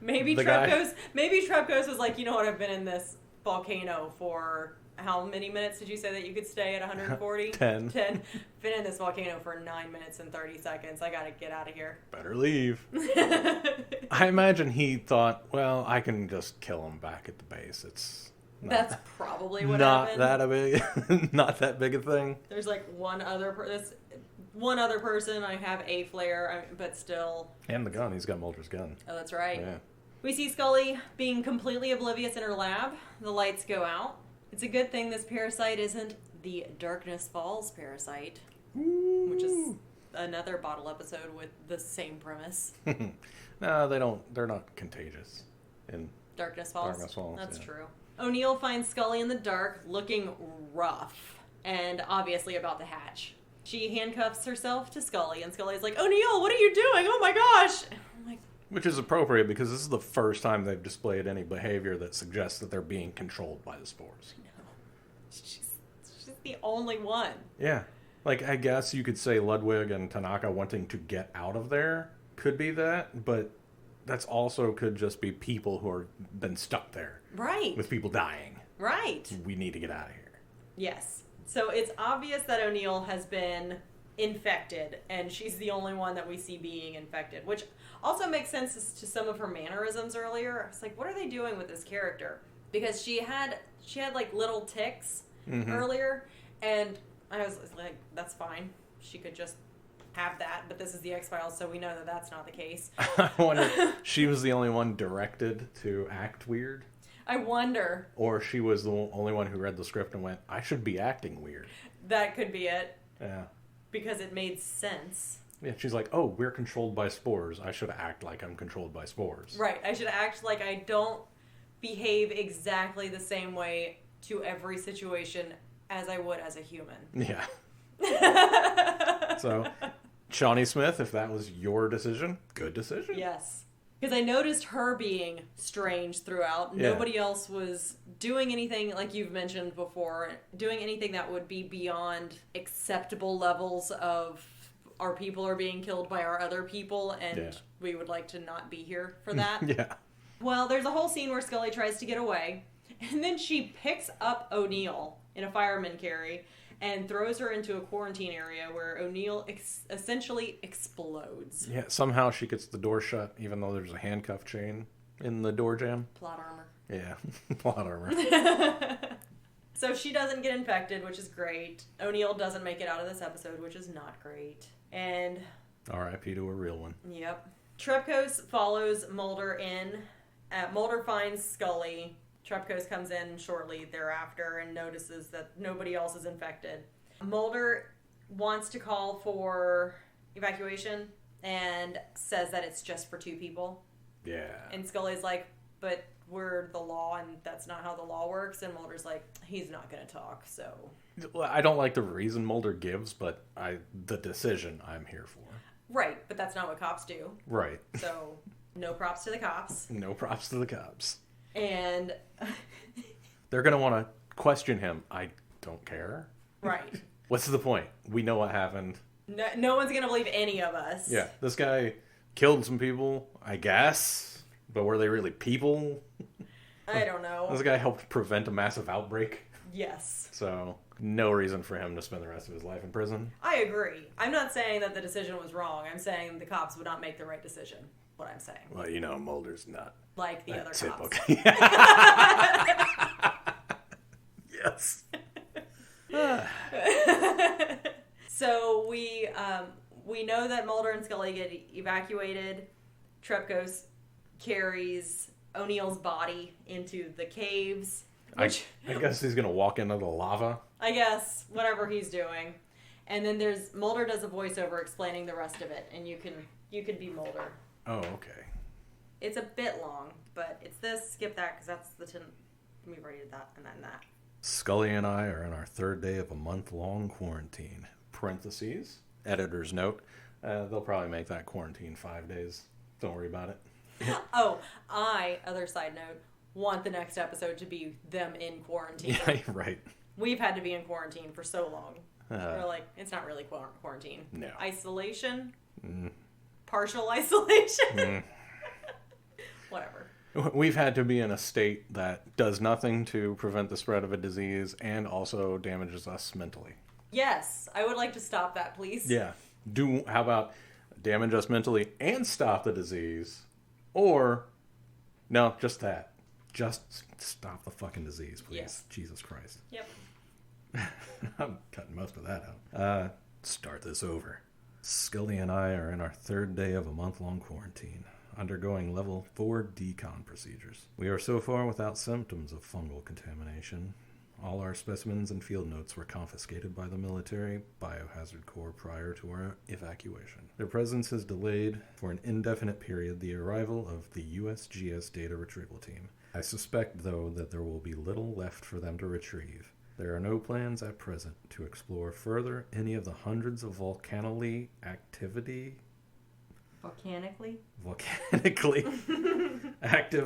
maybe Trepkos was like, you know what, I've been in this volcano for how many minutes did you say that you could stay at 140? 10. 10. Been in this volcano for 9 minutes and 30 seconds. I gotta get out of here. Better leave. I imagine he thought, well, I can just kill him back at the base. It's That's probably what happened. Not that big a thing. There's like one other person. I have a flare, but still. And the gun. He's got Mulder's gun. Oh, that's right. Yeah. We see Scully being completely oblivious in her lab. The lights go out. It's a good thing this parasite isn't the Darkness Falls parasite, which is another bottle episode with the same premise. No, they don't. They're not contagious in Darkness Falls. Darkness Falls. That's yeah. true. O'Neill finds Scully in the dark, looking rough, and obviously about to hatch. She handcuffs herself to Scully, and Scully's like, O'Neill, what are you doing? Oh my gosh! I'm like, which is appropriate because this is the first time they've displayed any behavior that suggests that they're being controlled by the spores. no. She's the only one. Yeah. Like, I guess you could say Ludwig and Tanaka wanting to get out of there could be that, but that's also could just be people who are been stuck there. Right. With people dying. Right. We need to get out of here. Yes. So it's obvious that O'Neill has been infected, and she's the only one that we see being infected, which also makes sense to some of her mannerisms earlier. I was like, what are they doing with this character? Because she had like little tics earlier, and I was like, that's fine. She could just have that, but this is the X-Files, so we know that that's not the case. I wonder if she was the only one directed to act weird. I wonder. Or she was the only one who read the script and went, I should be acting weird. That could be it. Yeah. Because it made sense. Yeah, she's like, oh, we're controlled by spores. I should act like I'm controlled by spores. Right. I should act like I don't behave exactly the same way to every situation as I would as a human. Yeah. So, Shawnee Smith, if that was your decision, good decision. Yes. Because I noticed her being strange throughout. Yeah. Nobody else was doing anything, like you've mentioned before, doing anything that would be beyond acceptable levels of our people are being killed by our other people, and we would like to not be here for that. Yeah. Well, there's a whole scene where Scully tries to get away, and then she picks up O'Neill in a fireman carry and throws her into a quarantine area where O'Neill essentially explodes. Yeah, somehow she gets the door shut, even though there's a handcuff chain in the door jamb. Plot armor. Yeah, plot armor. So she doesn't get infected, which is great. O'Neill doesn't make it out of this episode, which is not great. And... R.I.P. to a real one. Yep. Trepkos follows Mulder in. Mulder finds Scully. Trepkos comes in shortly thereafter and notices that nobody else is infected. Mulder wants to call for evacuation and says that it's just for 2 people. Yeah. And Scully's like, but we're the law and that's not how the law works. And Mulder's like, he's not going to talk, so... Well, I don't like the reason Mulder gives, but the decision I'm here for. Right, but that's not what cops do. Right. So, no props to the cops. No props to the cops. And... They're going to want to question him. I don't care. Right. What's the point? We know what happened. No one's going to believe any of us. Yeah, this guy killed some people, I guess. But were they really people? I don't know. This guy helped prevent a massive outbreak. Yes. So, no reason for him to spend the rest of his life in prison. I agree. I'm not saying that the decision was wrong. I'm saying the cops would not make the right decision. What I'm saying. Well, you know, Mulder's not like the other typical. cops. Yes. So we know that Mulder and Scully get evacuated. Trepkos carries O'Neill's body into the caves. I guess he's going to walk into the lava. I guess, whatever he's doing. And then Mulder does a voiceover explaining the rest of it, and you can be Mulder. Oh, okay. It's a bit long, but it's this, skip that, because that's we've already did that, and then that. Scully and I are in our 3rd day of a month-long quarantine. Parentheses, editor's note. They'll probably make that quarantine 5 days. Don't worry about it. Oh, other side note, want the next episode to be them in quarantine. Yeah, right. We've had to be in quarantine for so long. We're like, it's not really quarantine. No. Isolation? Partial isolation? Whatever. We've had to be in a state that does nothing to prevent the spread of a disease and also damages us mentally. Yes, I would like to stop that, please. Yeah. How about damage us mentally and stop the disease? Or, no, just that. Just stop the fucking disease, please. Yes. Jesus Christ. Yep. I'm cutting most of that out. Start this over. Scully and I are in our 3rd day of a month-long quarantine, undergoing level 4 decon procedures. We are so far without symptoms of fungal contamination. All our specimens and field notes were confiscated by the military biohazard corps prior to our evacuation. Their presence has delayed for an indefinite period the arrival of the USGS data retrieval team. I suspect, though, that there will be little left for them to retrieve. There are no plans at present to explore further any of the hundreds of volcanically active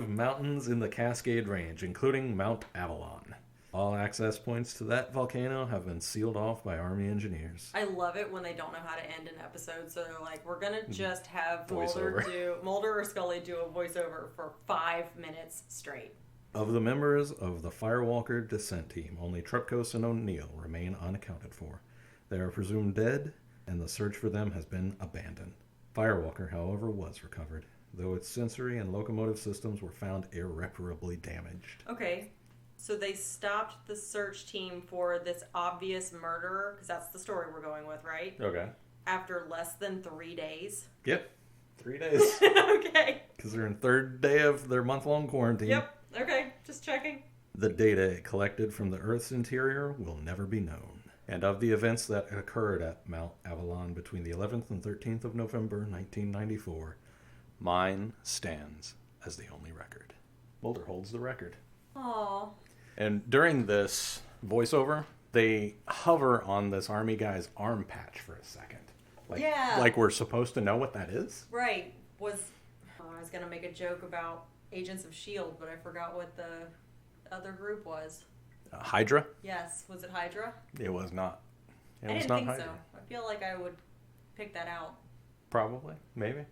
mountains in the Cascade Range, including Mount Avalon. All access points to that volcano have been sealed off by Army engineers. I love it when they don't know how to end an episode, so they're like, we're going to just have Mulder or Scully do a voiceover for 5 minutes straight. Of the members of the Firewalker descent team, only Trepkos and O'Neill remain unaccounted for. They are presumed dead, and the search for them has been abandoned. Firewalker, however, was recovered, though its sensory and locomotive systems were found irreparably damaged. Okay, so they stopped the search team for this obvious murderer, because that's the story we're going with, right? Okay. After less than 3 days? Yep. 3 days. Okay. Because they're in 3rd day of their month-long quarantine. Yep. Okay, just checking. The data collected from the Earth's interior will never be known. And of the events that occurred at Mount Avalon between the 11th and 13th of November, 1994, mine stands as the only record. Mulder holds the record. Aww. And during this voiceover, they hover on this army guy's arm patch for a second. Like we're supposed to know what that is? Right. I was going to make a joke about Agents of S.H.I.E.L.D., but I forgot what the other group was. Hydra? Yes. Was it Hydra? It was not. I didn't think so. I feel like I would pick that out. Probably. Maybe.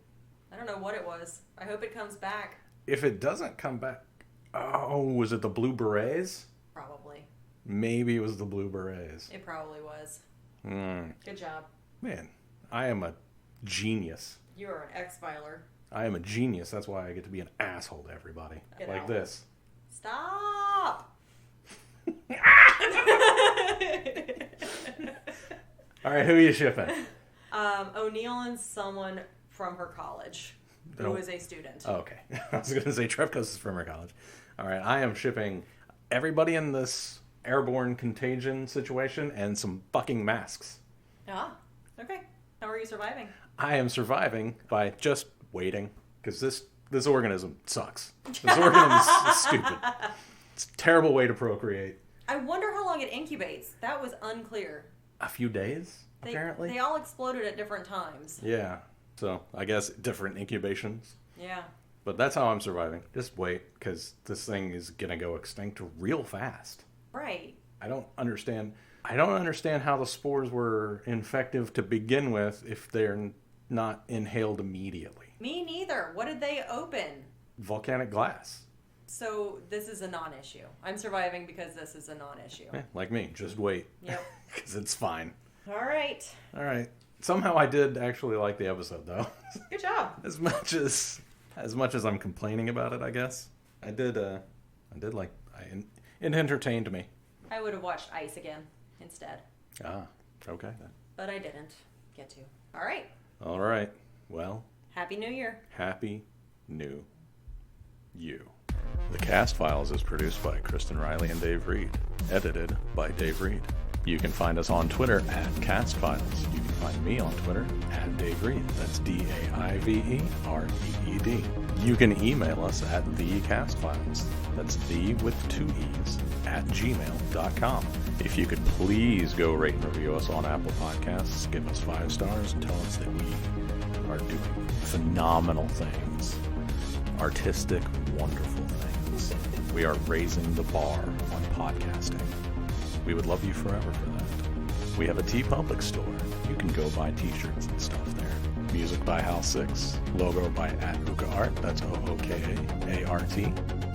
I don't know what it was. I hope it comes back. If it doesn't come back... Oh, was it the Blue Berets? Probably. Maybe it was the Blue Berets. It probably was. Good job. Man, I am a genius. You are an X-Filer. I am a genius. That's why I get to be an asshole to everybody. Get like out. this. Stop! All right, who are you shipping? O'Neill and someone from her college who is a student. Oh, okay. I was going to say Trepkos is from her college. All right, I am shipping everybody in this airborne contagion situation and some fucking masks. Ah, okay. How are you surviving? I am surviving by just waiting because this organism sucks. This organism is stupid. It's a terrible way to procreate. I wonder how long it incubates. That was unclear. A few days, apparently. They all exploded at different times. Yeah. So I guess different incubations. Yeah. But that's how I'm surviving. Just wait, because this thing is going to go extinct real fast. Right. I don't understand how the spores were infective to begin with if they're not inhaled immediately. Me neither. What did they open? Volcanic glass. So this is a non-issue. I'm surviving because this is a non-issue. Yeah, like me. Just wait. Yep. Because it's fine. All right. Somehow I did actually like the episode, though. Good job. As much as I'm complaining about it, I guess. It entertained me. I would have watched Ice again instead. Ah, okay then. But I didn't get to. All right. All right. Well, Happy New Year. Happy New You. The Cast Files is produced by Kristen Riley and Dave Reed. Edited by Dave Reed. You can find us on Twitter at Cast Files. You can find me on Twitter at Dave Reed. That's DaiveReed. You can email us at thecastfiles. That's the with 2 E's at gmail.com. If you could please go rate and review us on Apple Podcasts, give us 5 stars and tell us that we are doing phenomenal things. Artistic, wonderful things. We are raising the bar on podcasting. We would love you forever for that. We have a TeePublic store. You can go buy t-shirts and stuff there. Music by Hal 6. Logo by @OokaArt. That's OOKAART.